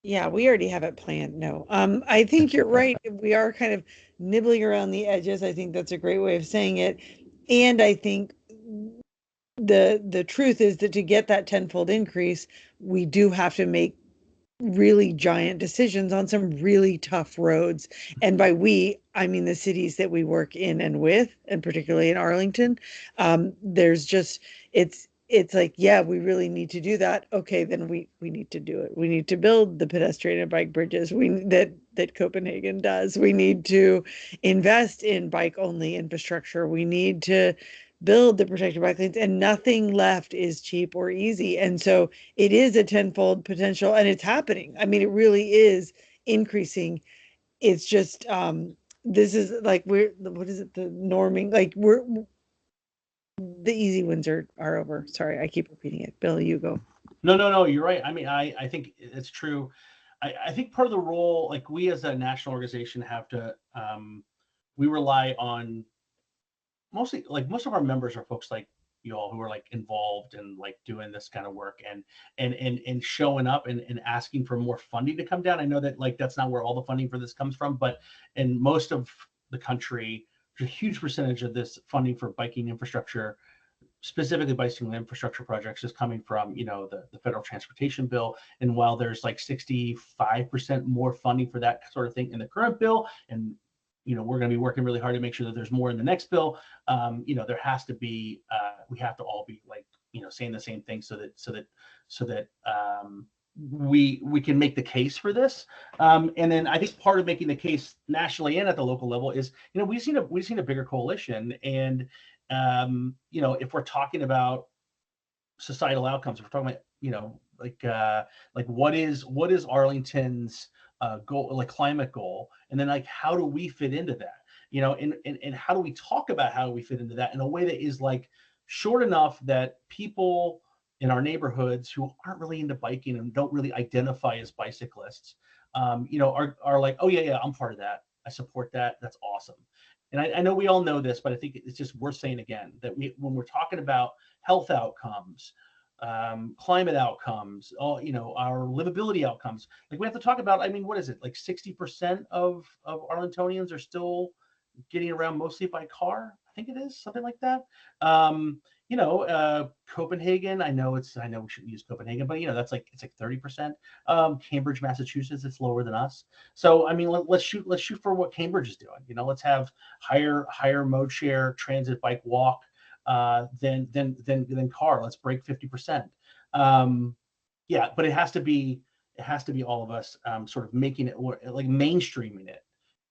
Yeah, we already have it planned. No, I think you're right. We are kind of nibbling around the edges. I think that's a great way of saying it. And I think the truth is that to get that tenfold increase, we do have to make really giant decisions on some really tough roads. And by we, I mean the cities that we work in and with, and particularly in Arlington. There's just it's like, yeah, we really need to do that. Okay, then we need to do it. We need to build the pedestrian and bike bridges that Copenhagen does. We need to invest in bike only infrastructure. We need to build the protected bike lanes, and nothing left is cheap or easy. And so it is a tenfold potential, and it's happening. I mean, it really is increasing. It's just this is like what is it, the norming, like the easy wins are over. Sorry, I keep repeating it. Bill, you go. No, you're right. I mean, I think it's true. I think part of the role, like we as a national organization have to, we rely on mostly, like most of our members are folks like you all who are like involved and like doing this kind of work and showing up and asking for more funding to come down. I know that like that's not where all the funding for this comes from, but in most of the country, there's a huge percentage of this funding for biking infrastructure, specifically bicycle infrastructure projects, is coming from, you know, the federal transportation bill. And while there's like 65% more funding for that sort of thing in the current bill, and you know, we're going to be working really hard to make sure that there's more in the next bill. You know, there has to be, we have to all be like, you know, saying the same thing so that we can make the case for this. And then I think part of making the case nationally and at the local level is, you know, we've seen a bigger coalition. And you know, if we're talking about societal outcomes, if we're talking about, you know, like what is Arlington's goal, like climate goal, and then like how do we fit into that, you know, and how do we talk about how we fit into that in a way that is like short enough that people in our neighborhoods who aren't really into biking and don't really identify as bicyclists, you know, are like, oh yeah, I'm part of that, I support that, that's awesome. And I know we all know this, but I think it's just worth saying again that when we're talking about health outcomes, climate outcomes, all, you know, our livability outcomes, like we have to talk about, I mean, what is it, like 60% of Arlingtonians are still getting around mostly by car? I think it is something like that. You know, Copenhagen, I know we shouldn't use Copenhagen, but you know, it's like 30%. Cambridge, Massachusetts, it's lower than us. So I mean, let's shoot for what Cambridge is doing. You know, let's have higher mode share, transit, bike, walk than car. Let's break 50%. Yeah, but it has to be all of us sort of making it, like mainstreaming it.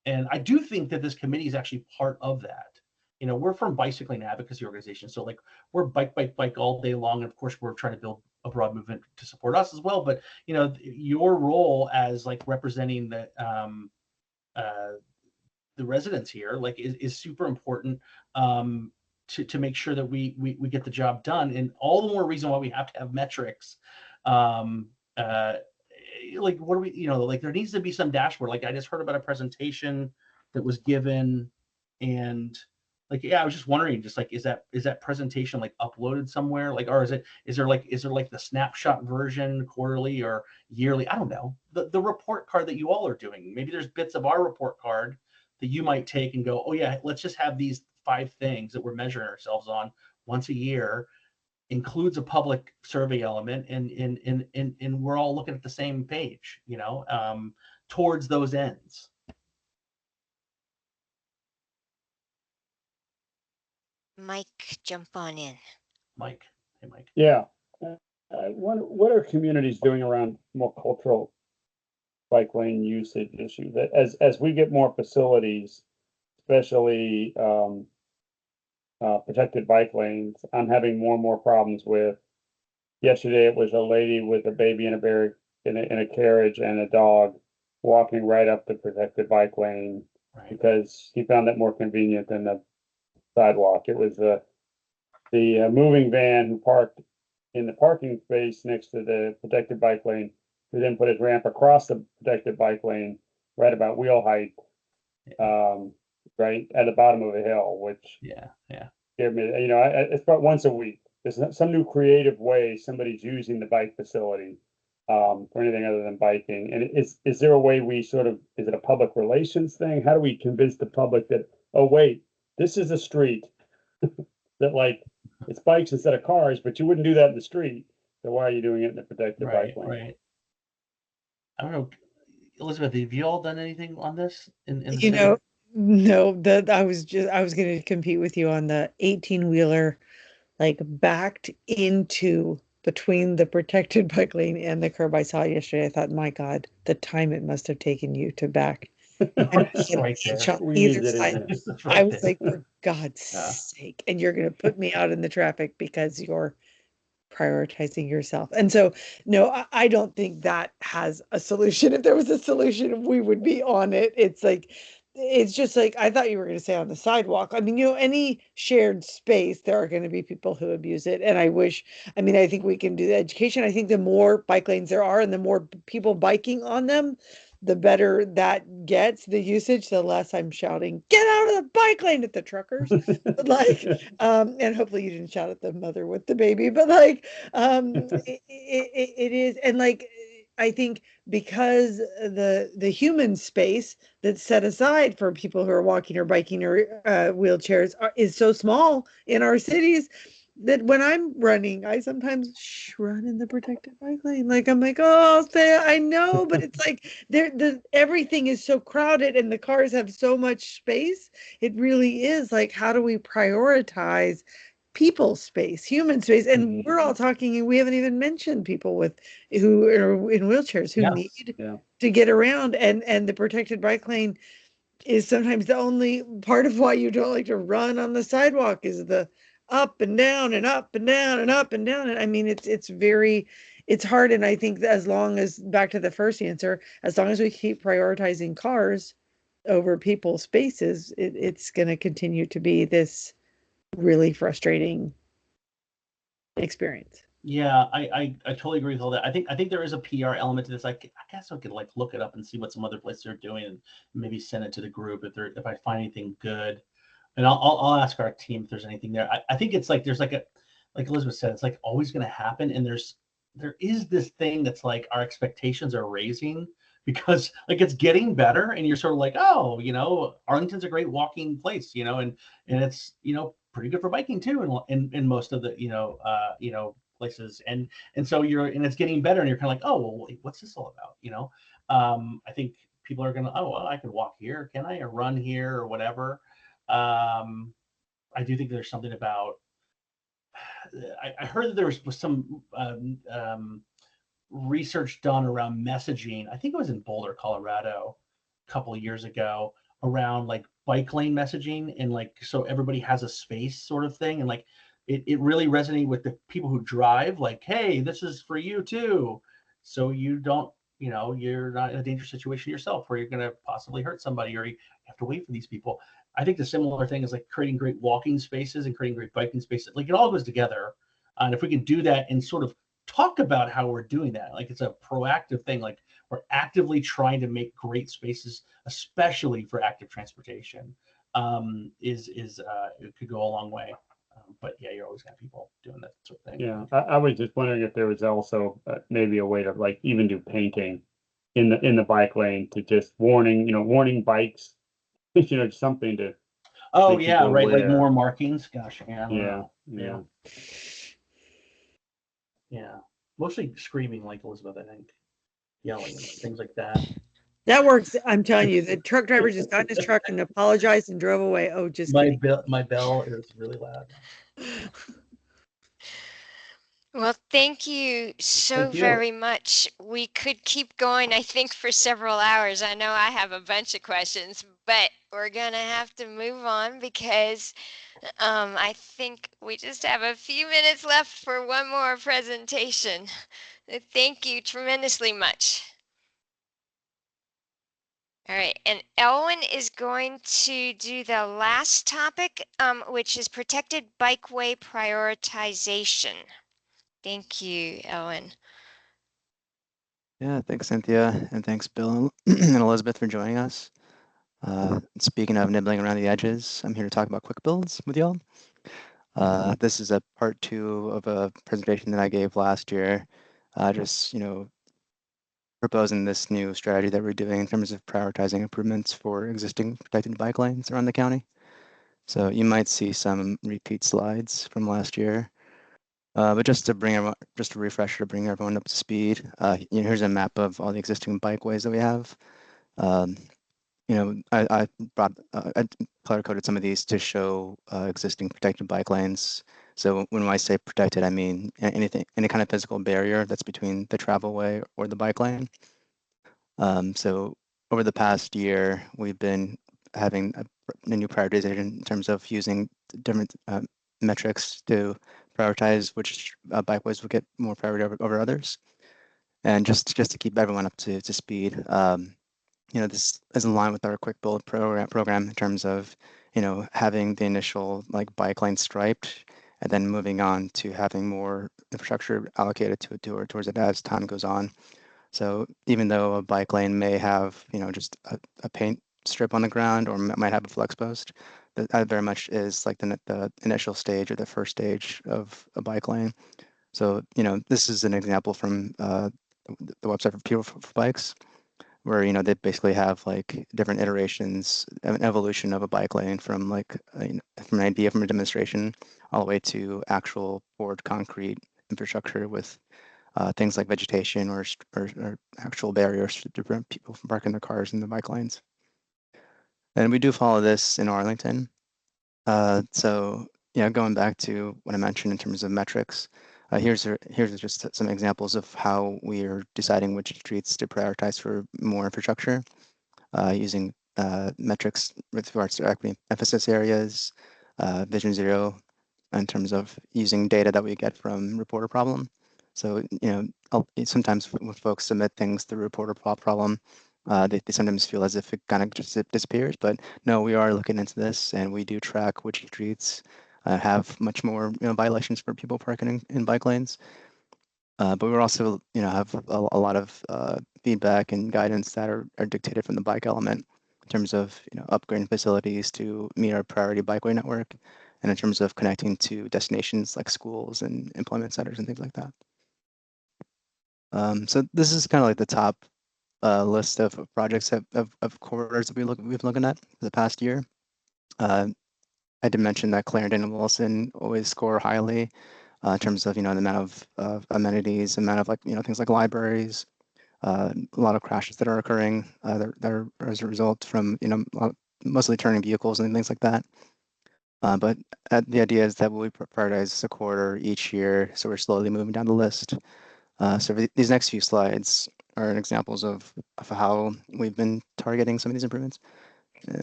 And I do think that this committee is actually part of that. You know, we're from Bicycling Advocacy Organization, so like we're bike all day long. And of course, we're trying to build a broad movement to support us as well. But you know, your role as like representing the residents here, like is super important. to make sure that we get the job done. And all the more reason why we have to have metrics. Like what do we, like there needs to be some dashboard. Like I just heard about a presentation that was given, and like, yeah, I was just wondering, just like, is that presentation like uploaded somewhere? Like, or is there like the snapshot version quarterly or yearly? I don't know. The report card that you all are doing, maybe there's bits of our report card that you might take and go, oh yeah, let's just have these 5 things that we're measuring ourselves on once a year, includes a public survey element, and we're all looking at the same page, towards those ends. Mike, jump on in. Mike. Hey, Mike. Yeah. What are communities doing around more cultural bike lane usage issue? That as we get more facilities, especially protected bike lanes, I'm having more and more problems with. Yesterday, it was a lady with a baby in a carriage and a dog walking right up the protected bike lane because he found that more convenient than the sidewalk. It was the moving van who parked in the parking space next to the protected bike lane, who then put his ramp across the protected bike lane right about wheel height, right at the bottom of a hill, which gave me, it's about once a week. There's some new creative way somebody's using the bike facility for anything other than biking. And is there a way is it a public relations thing? How do we convince the public that, oh wait, this is a street that like it's bikes instead of cars, but you wouldn't do that in the street. So why are you doing it in the protected bike lane? Right. I don't know, Elizabeth, have you all done anything on this in the city? No, I was going to compete with you on the 18-wheeler, like backed into between the protected bike lane and the curb. I saw it yesterday. I thought, my God, the time it must have taken you to back. Right there. Either side. I was like, for God's sake, and you're going to put me out in the traffic because you're prioritizing yourself. And so, no, I don't think that has a solution. If there was a solution, we would be on it. It's just like, I thought you were going to say on the sidewalk. I mean, any shared space, there are going to be people who abuse it. And I think we can do the education. I think the more bike lanes there are and the more people biking on them, the better that gets the usage, the less I'm shouting, get out of the bike lane at the truckers. And hopefully you didn't shout at the mother with the baby, but it is. And I think because the human space that's set aside for people who are walking or biking or wheelchairs is so small in our cities that when I'm running, I sometimes run in the protected bike lane. I'm like, oh, I know, but it's like everything is so crowded and the cars have so much space. It really is like, how do we prioritize people space, human space? And we're all talking, and we haven't even mentioned people who are in wheelchairs who need to get around, and the protected bike lane is sometimes the only part of why you don't like to run on the sidewalk is the up and down and up and down and up and down. And I mean, it's hard. And I think that as long as, back to the first answer, as long as we keep prioritizing cars over people's spaces, it's going to continue to be this really frustrating experience. Yeah, I totally agree with all that. I think there is a PR element to this. I guess I could look it up and see what some other places are doing and maybe send it to the group if I find anything good. And I'll ask our team if there's anything there. I think it's there's like Elizabeth said, it's always going to happen. And there is this thing that's our expectations are raising because it's getting better, and you're sort of oh, Arlington's a great walking place, and it's pretty good for biking too, in most of the places, and so it's getting better, and you're kind of oh, well, wait, what's this all about? I think people are gonna, oh, well, I could walk here, can I, or run here, or whatever. I do think there's something about. I heard that there was some research done around messaging. I think it was in Boulder, Colorado, a couple of years ago, around bike lane messaging, and so everybody has a space sort of thing, and it really resonated with the people who drive. Hey, this is for you too, so you don't, you're not in a dangerous situation yourself where you're going to possibly hurt somebody, or you have to wait for these people. I think the similar thing is like creating great walking spaces and creating great biking spaces. Like it all goes together. And if we can do that and sort of talk about how we're doing that, like it's a proactive thing, like we're actively trying to make great spaces, especially for active transportation, it could go a long way. But yeah, you're always gonna have people doing that sort of thing. Yeah, I was just wondering if there was also maybe a way to like even do painting in the bike lane to just warning bikes, something to. Oh make yeah, people right. Like aware. more markings. Gosh, yeah, I don't Yeah, know. yeah. Yeah. Mostly screaming like Elizabeth, I think. Yelling and things like that. That works. I'm telling you, the truck driver just got in his truck and apologized and drove away. Oh, just kidding. My bell is really loud. Well, thank you so Thank you. very much. We could keep going, I think, for several hours. I know I have a bunch of questions, but we're going to have to move on because I think we just have a few minutes left for one more presentation. Thank you tremendously much. All right, and Elwin is going to do the last topic, which is protected bikeway prioritization. Thank you, Elwin. Yeah, thanks, Cynthia, and thanks, Bill and Elizabeth, for joining us. Speaking of nibbling around the edges, I'm here to talk about quick builds with y'all. This is a part 2 of a presentation that I gave last year, just, proposing this new strategy that we're doing in terms of prioritizing improvements for existing protected bike lanes around the county. So you might see some repeat slides from last year. But just to bring everyone, just a refresher to bring everyone up to speed, here's a map of all the existing bikeways that we have. I color coded some of these to show existing protected bike lanes. So when I say protected, I mean any kind of physical barrier that's between the travelway or the bike lane. So over the past year, we've been having a new prioritization in terms of using different metrics to prioritize which bikeways will get more priority over others. And just to keep everyone up to speed, this is in line with our quick build program in terms of, having the initial like bike lane striped and then moving on to having more infrastructure allocated towards it as time goes on. So even though a bike lane may have, just a paint strip on the ground or might have a flex post, that very much is like the initial stage or the first stage of a bike lane. So, this is an example from the website for People for Bikes, where, they basically have like different iterations, an evolution of a bike lane from like, from an idea from a demonstration all the way to actual poured concrete infrastructure with things like vegetation or actual barriers to prevent people from parking their cars in the bike lanes. And we do follow this in Arlington. So going back to what I mentioned in terms of metrics, here's just some examples of how we are deciding which streets to prioritize for more infrastructure, using metrics with regards to equity emphasis areas, Vision Zero, in terms of using data that we get from Reporter Problem. So, sometimes when folks submit things through Reporter Problem, they sometimes feel as if it kind of just disappears. But no, we are looking into this, and we do track which streets have much more violations for people parking in bike lanes. But we're also, have a lot of feedback and guidance that are dictated from the bike element in terms of, upgrading facilities to meet our priority bikeway network, and in terms of connecting to destinations like schools and employment centers and things like that. So this is kind of like the top list of projects of corridors that we've been looking at for the past year. I did mention that Clarendon and Wilson always score highly in terms of, the amount of amenities, the amount of like, things like libraries, a lot of crashes that are occurring that are as a result from, mostly turning vehicles and things like that. But the idea is that we prioritize a corridor each year, so we're slowly moving down the list. So these next few slides are examples of how we've been targeting some of these improvements.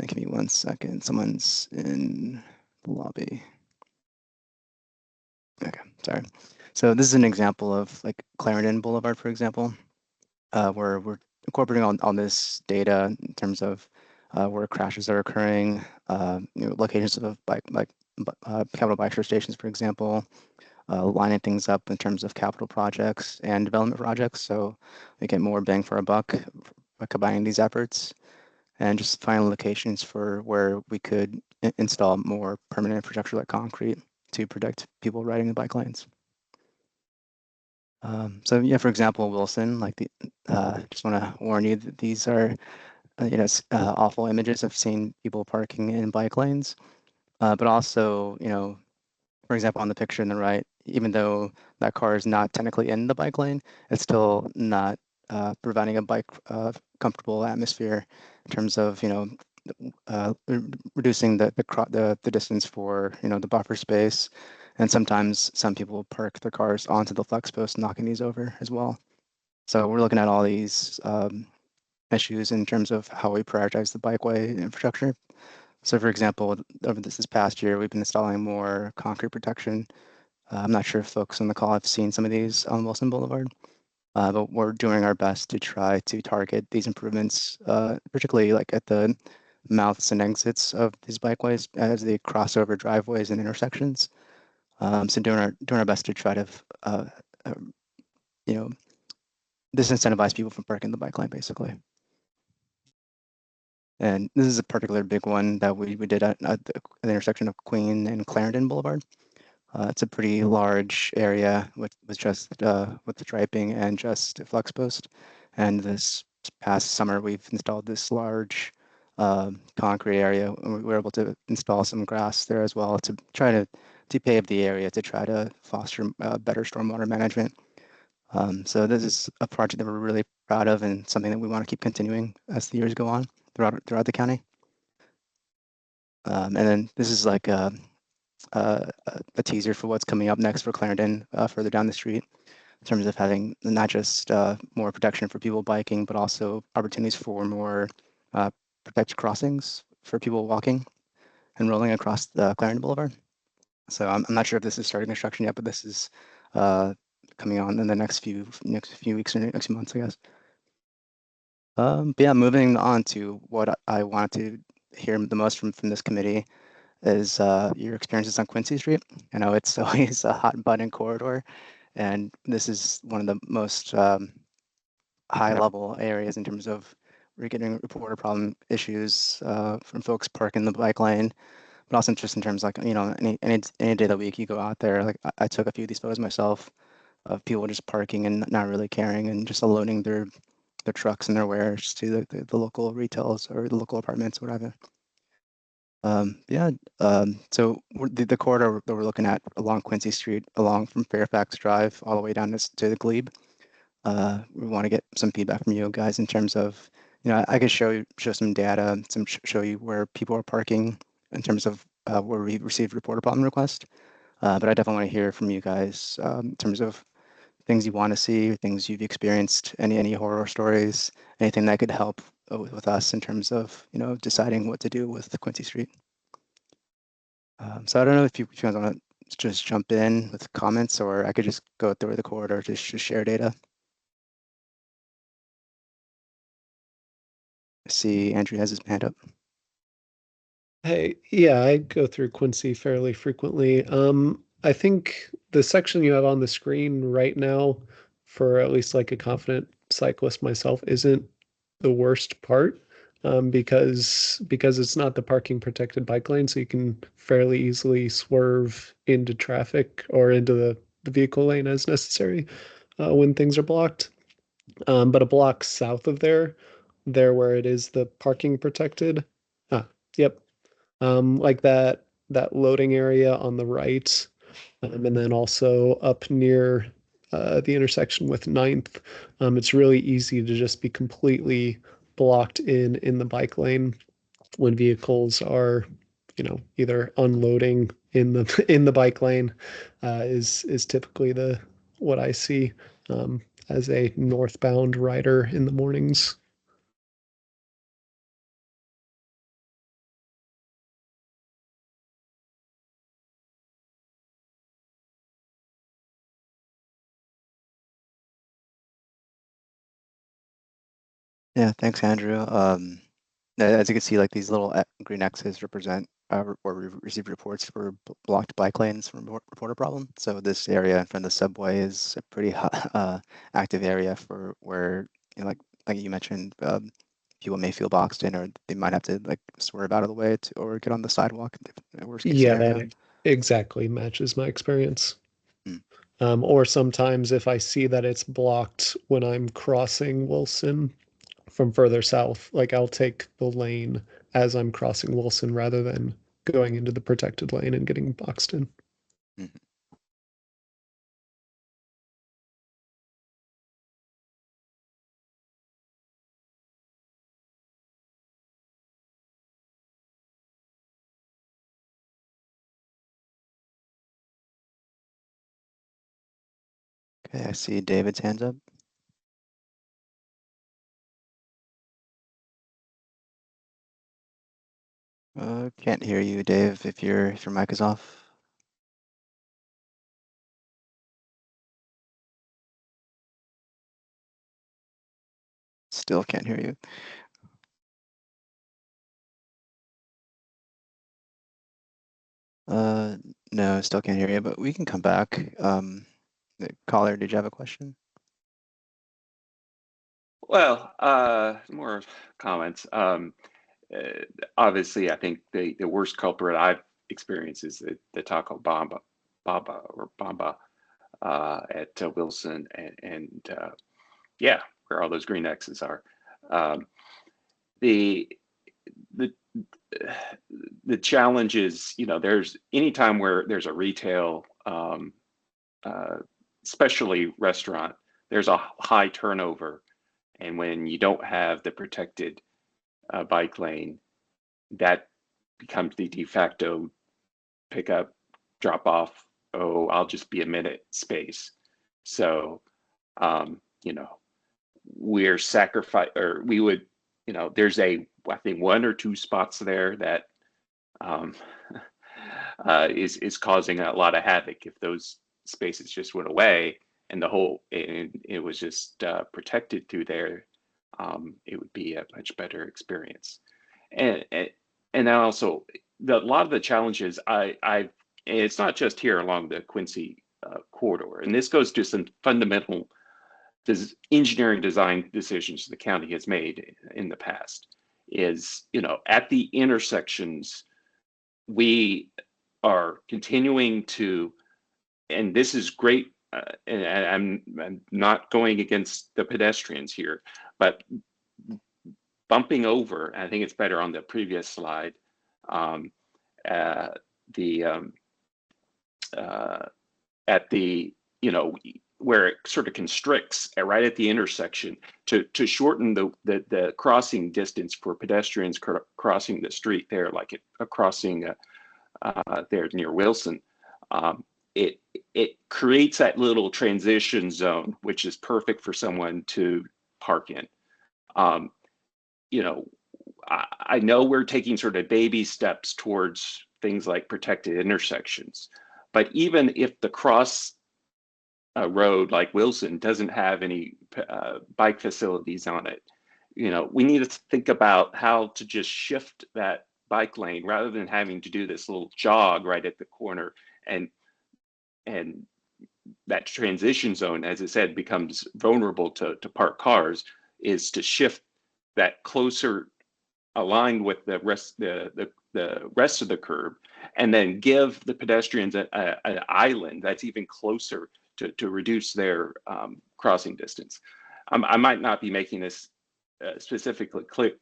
Give me 1 second. Someone's in the lobby. Okay, sorry. So this is an example of like Clarendon Boulevard, for example, where we're incorporating all this data in terms of where crashes are occurring, locations of capital bike share stations, for example, lining things up in terms of capital projects and development projects, so we get more bang for our buck by combining these efforts, and just finding locations for where we could install more permanent infrastructure like concrete to protect people riding the bike lanes. So yeah, for example, Wilson, just want to warn you that these are, awful images of seeing people parking in bike lanes, but also, for example, on the picture on the right, even though that car is not technically in the bike lane, it's still not providing a bike comfortable atmosphere in terms of, reducing the distance for, the buffer space. And sometimes some people park their cars onto the flex post, knocking these over as well. So we're looking at all these issues in terms of how we prioritize the bikeway infrastructure. So for example, over this past year, we've been installing more concrete protection. I'm not sure if folks on the call have seen some of these on Wilson Boulevard, but we're doing our best to try to target these improvements, particularly like at the mouths and exits of these bikeways as they cross over driveways and intersections. So doing our best to try to, you know, disincentivize people from parking the bike lane, basically. And this is a particular big one that we did at the intersection of Queen and Clarendon Boulevard. It's a pretty large area with just with the striping and just a flex post. And this past summer, we've installed this large concrete area. And we were able to install some grass there as well to try to pave the area to try to foster better stormwater management. So this is a project that we're really proud of and something that we want to keep continuing as the years go on throughout the county. And then this is like a teaser for what's coming up next for Clarendon further down the street in terms of having not just more protection for people biking, but also opportunities for more protected crossings for people walking and rolling across the Clarendon Boulevard. So I'm not sure if this is starting construction yet, but this is coming on in the next few weeks or next few months, I guess. But yeah, moving on to what I wanted to hear the most from this committee is your experiences on Quincy Street. I know it's always a hot button corridor, and this is one of the most high level areas in terms of we're getting reported problem issues from folks parking the bike lane, but also just in terms like, any day of the week you go out there, like I took a few of these photos myself of people just parking and not really caring and just loading their trucks and their wares to the local retails or the local apartments, whatever. Yeah, so the corridor that we're looking at along Quincy Street, along from Fairfax Drive, all the way down to the Glebe. We want to get some feedback from you guys in terms of, I could show some data, show you where people are parking in terms of where we received reported problem request. But I definitely want to hear from you guys in terms of things you want to see, things you've experienced, any horror stories, anything that could help with us in terms of, deciding what to do with the Quincy Street. So I don't know if you guys want to just jump in with comments, or I could just go through the corridor to share data. I see Andrew has his hand up. Hey, yeah, I go through Quincy fairly frequently. I think the section you have on the screen right now, for at least like a confident cyclist myself, isn't the worst part, because it's not the parking protected bike lane, so you can fairly easily swerve into traffic or into the vehicle lane as necessary when things are blocked. But a block south of there where it is the parking protected, yep, like that loading area on the right, and then also up near the intersection with 9th, it's really easy to just be completely blocked in the bike lane when vehicles are, either unloading in the in the bike lane, is typically what I see as a northbound rider in the mornings. Yeah, thanks, Andrew. As you can see, like these little green X's represent where we received reports for blocked bike lanes from reporter problem. So this area in front of the subway is a pretty active area for where, like you mentioned, people may feel boxed in, or they might have to like swerve out of the way or get on the sidewalk. Worst case Yeah, scenario. that exactly matches my experience. Mm. Or sometimes if I see that it's blocked when I'm crossing Wilson from further south, like I'll take the lane as I'm crossing Wilson rather than going into the protected lane and getting boxed in. Mhm. Okay, I see David's hands up. Can't hear you, Dave, if your mic is off. Still can't hear you. No, still can't hear you, but we can come back. Caller, did you have a question? Well, more comments. Obviously, I think the worst culprit I've experienced is the Taco Bamba at Wilson and yeah, where all those green X's are. The the challenge is, there's any time where there's a retail, especially restaurant, there's a high turnover, and when you don't have the protected bike lane, that becomes the de facto pick up, drop off. Oh, I'll just be a minute space. So, we're sacrifice, or we would, there's I think 1 or 2 spots there that is causing a lot of havoc. If those spaces just went away and it was just protected through there, it would be a much better experience. And also a lot of the challenges it's not just here along the Quincy corridor, and this goes to some fundamental engineering design decisions the county has made in the past. Is, at the intersections, we are continuing to, and this is great, and I'm not going against the pedestrians here, but bumping over, I think it's better on the previous slide, at the, where it sort of constricts right at the intersection to shorten the crossing distance for pedestrians crossing the street there, like a crossing there near Wilson. It creates that little transition zone, which is perfect for someone to park in. I know we're taking sort of baby steps towards things like protected intersections, but even if the cross road like Wilson doesn't have any bike facilities on it, we need to think about how to just shift that bike lane rather than having to do this little jog right at the corner, and that transition zone, as I said, becomes vulnerable to parked cars, is to shift that closer, aligned with the rest of the curb, and then give the pedestrians an island that's even closer to reduce their crossing distance. I might not be making this specifically clear,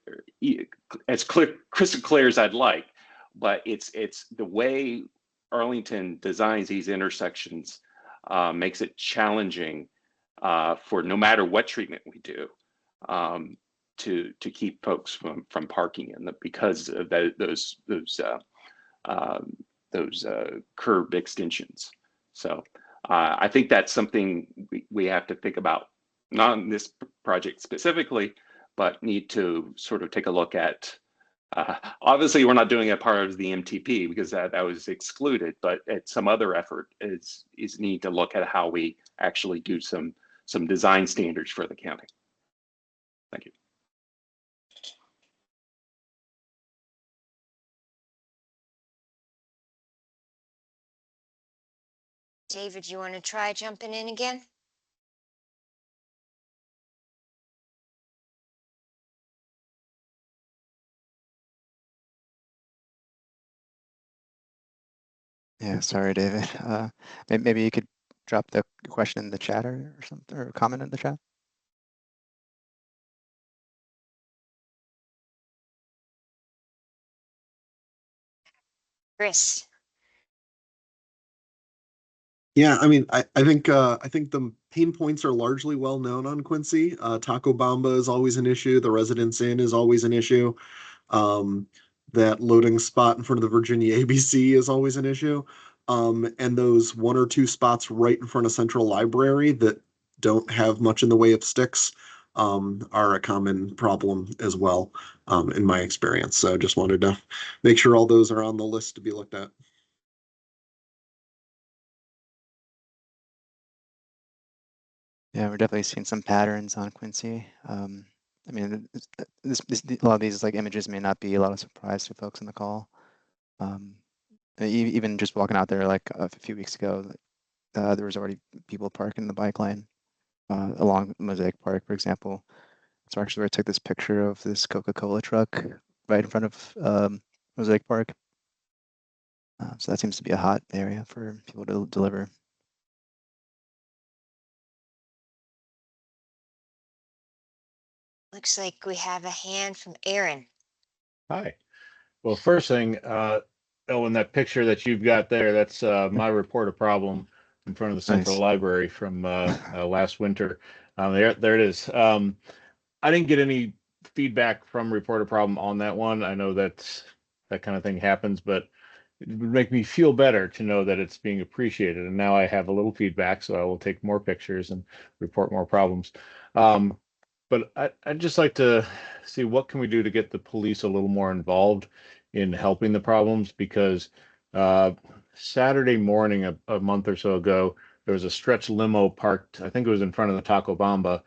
crystal clear as I'd like, but it's the way Arlington designs these intersections makes it challenging for no matter what treatment we do, to keep folks from parking in them because of those curb extensions. So I think that's something we have to think about, not in this project specifically, but need to sort of take a look at. Obviously, we're not doing it part of the MTP because that was excluded, but at some other effort is need to look at how we actually do some design standards for the county. Thank you. David, you want to try jumping in again? Yeah, sorry, David. Maybe you could drop the question in the chat or something, or comment in the chat. Chris. Yeah, I mean, I think the pain points are largely well known on Quincy. Taco Bamba is always an issue. The Residence Inn is always an issue. That loading spot in front of the Virginia ABC is always an issue. And those one or two spots right in front of Central Library that don't have much in the way of sticks are a common problem as well, in my experience. So just wanted to make sure all those are on the list to be looked at. Yeah, we're definitely seeing some patterns on Quincy. I mean, a lot of these like images may not be a lot of surprise to folks on the call. Even just walking out there like a few weeks ago, there was already people parking in the bike lane along Mosaic Park, for example. So actually, where I took this picture of this Coca-Cola truck right in front of Mosaic Park. So that seems to be a hot area for people to deliver. Looks like we have a hand from Aaron. Hi. Well, first thing, Ellen, that picture that you've got there, that's my report a problem in front of the Central Nice. Library from last winter. There it is. I didn't get any feedback from Report a Problem on that one. I know that kind of thing happens, but it would make me feel better to know that it's being appreciated. And now I have a little feedback, so I will take more pictures and report more problems. But I'd just like to see what can we do to get the police a little more involved in helping the problems, because Saturday morning, a month or so ago, there was a stretch limo parked, I think it was in front of the Taco Bamba,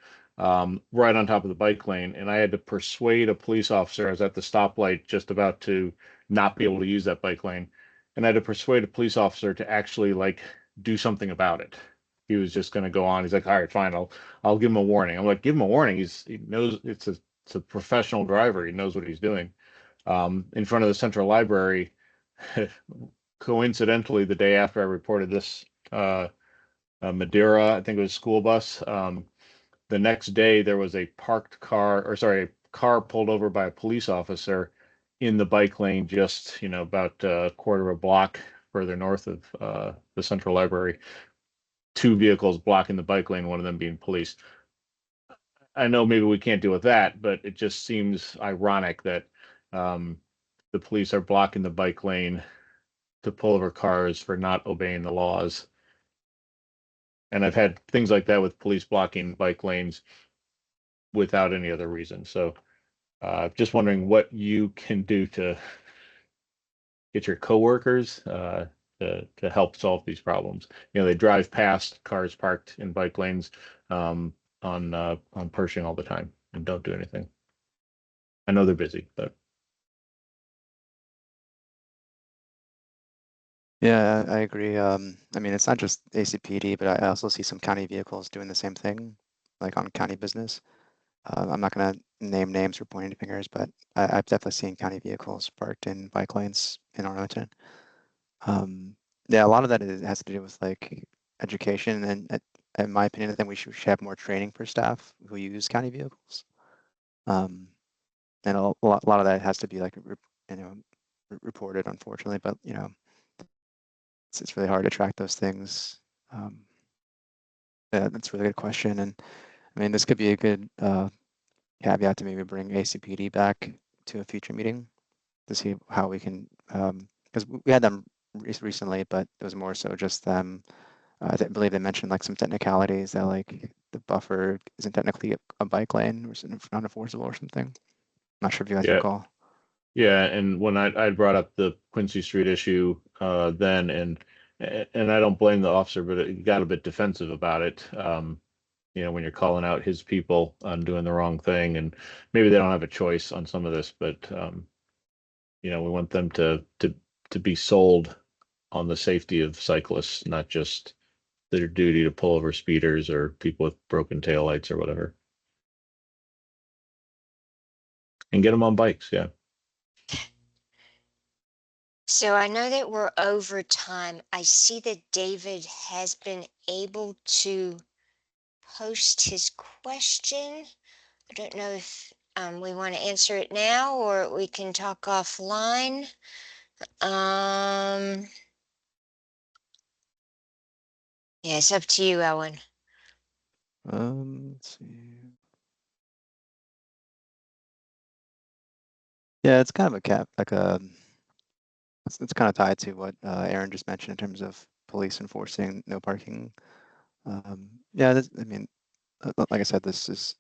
right on top of the bike lane. And I had to persuade a police officer. I was at the stoplight just about to not be able to use that bike lane. And I had to persuade a police officer to actually like do something about it. He was just going to go on. He's like, all right, fine. I'll give him a warning. I'm like, give him a warning. He knows it's a professional driver. He knows what he's doing. In front of the Central Library, coincidentally, the day after I reported this, Madeira, I think it was a school bus. The next day, there was a parked car, or sorry, a car pulled over by a police officer in the bike lane, just about a quarter of a block further north of the Central Library. Two vehicles blocking the bike lane, one of them being police. I know maybe we can't deal with that, but it just seems ironic that the police are blocking the bike lane to pull over cars for not obeying the laws. And I've had things like that with police blocking bike lanes without any other reason. So just wondering what you can do to get your coworkers to help solve these problems. They drive past cars parked in bike lanes on Pershing all the time and don't do anything. I know they're busy, but Yeah, I agree. I mean, it's not just ACPD, but I also see some county vehicles doing the same thing, like on county business. I'm not going to name names or point any fingers, but I've definitely seen county vehicles parked in bike lanes in Arlington. Yeah, a lot of that has to do with like education, and in my opinion, I think we should have more training for staff who use county vehicles. And a lot of that has to be like reported, unfortunately, but it's really hard to track those things. Yeah, that's a really good question, and I mean, this could be a good caveat to maybe bring ACPD back to a future meeting to see how we can, because we had them recently, but it was more so just them. I believe they mentioned like some technicalities that like the buffer isn't technically a bike lane or unenforceable or something. Not sure if you guys recall. Yeah, and when I brought up the Quincy Street issue then, and I don't blame the officer, but it got a bit defensive about it. When you're calling out his people on doing the wrong thing, and maybe they don't have a choice on some of this, but we want them to be sold on the safety of cyclists, not just their duty to pull over speeders or people with broken taillights or whatever. And get them on bikes, yeah. So I know that we're over time. I see that David has been able to post his question. I don't know if we want to answer it now or we can talk offline. Yeah, it's up to you, Owen. Let's see. Yeah, it's kind of a cap, like it's kind of tied to what Aaron just mentioned in terms of police enforcing no parking. Yeah, I mean, like I said, this is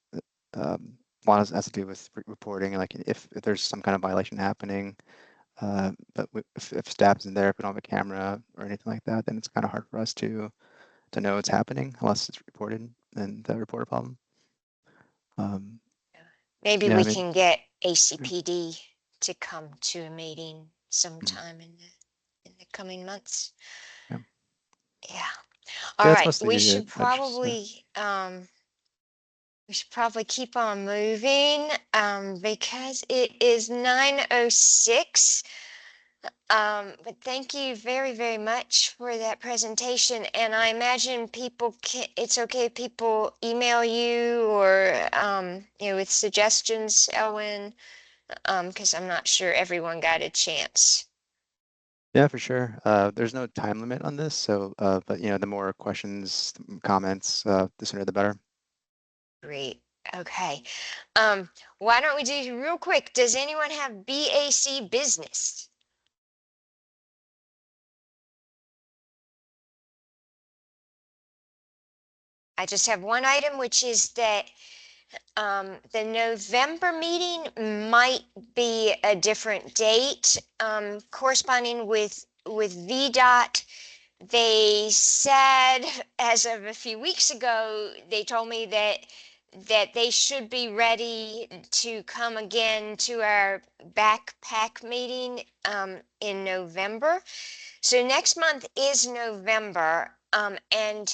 a lot has to do with reporting. Like if there's some kind of violation happening, but if staff isn't there, if we don't have a camera or anything like that, then it's kind of hard for us to know what's happening unless it's reported and report a problem. Maybe yeah, we I mean, can get ACPD to come to a meeting sometime in the coming months. Yeah. Yeah. All it's right. mostly We a should just, probably keep on moving because it is 9:06. But thank you very, very much for that presentation. And I imagine it's okay if people email you or, with suggestions, Elwin, because I'm not sure everyone got a chance. Yeah, for sure. There's no time limit on this, so but the more questions, comments, the sooner the better. Great. Okay. Why don't we do real quick? Does anyone have BAC business? I just have one item, which is that the November meeting might be a different date, corresponding with VDOT. They said, as of a few weeks ago, they told me that they should be ready to come again to our backpack meeting in November. So next month is November, and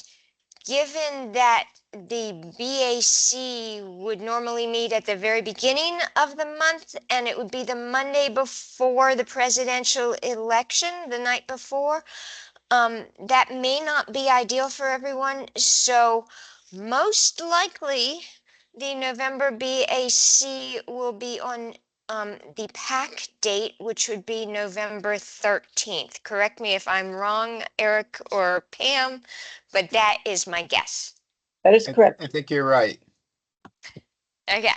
given that the BAC would normally meet at the very beginning of the month, and it would be the Monday before the presidential election, the night before, that may not be ideal for everyone. So most likely the November BAC will be on the PAC date, which would be November 13th. Correct me if I'm wrong, Eric or Pam, but that is my guess. That is correct. I think you're right. Okay.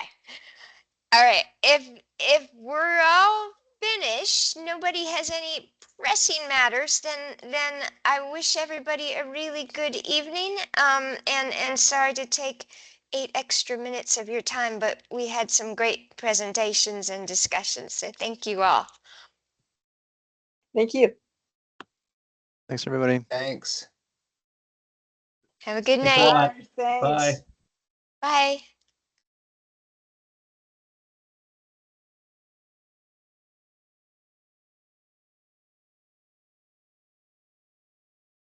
All right. If we're all finished, nobody has any pressing matters, then I wish everybody a really good evening. And sorry to take 8 extra minutes of your time, but we had some great presentations and discussions. So thank you all. Thank you. Thanks, everybody. Thanks. Have a good Thanks a night. lot. Thanks. Bye. Bye.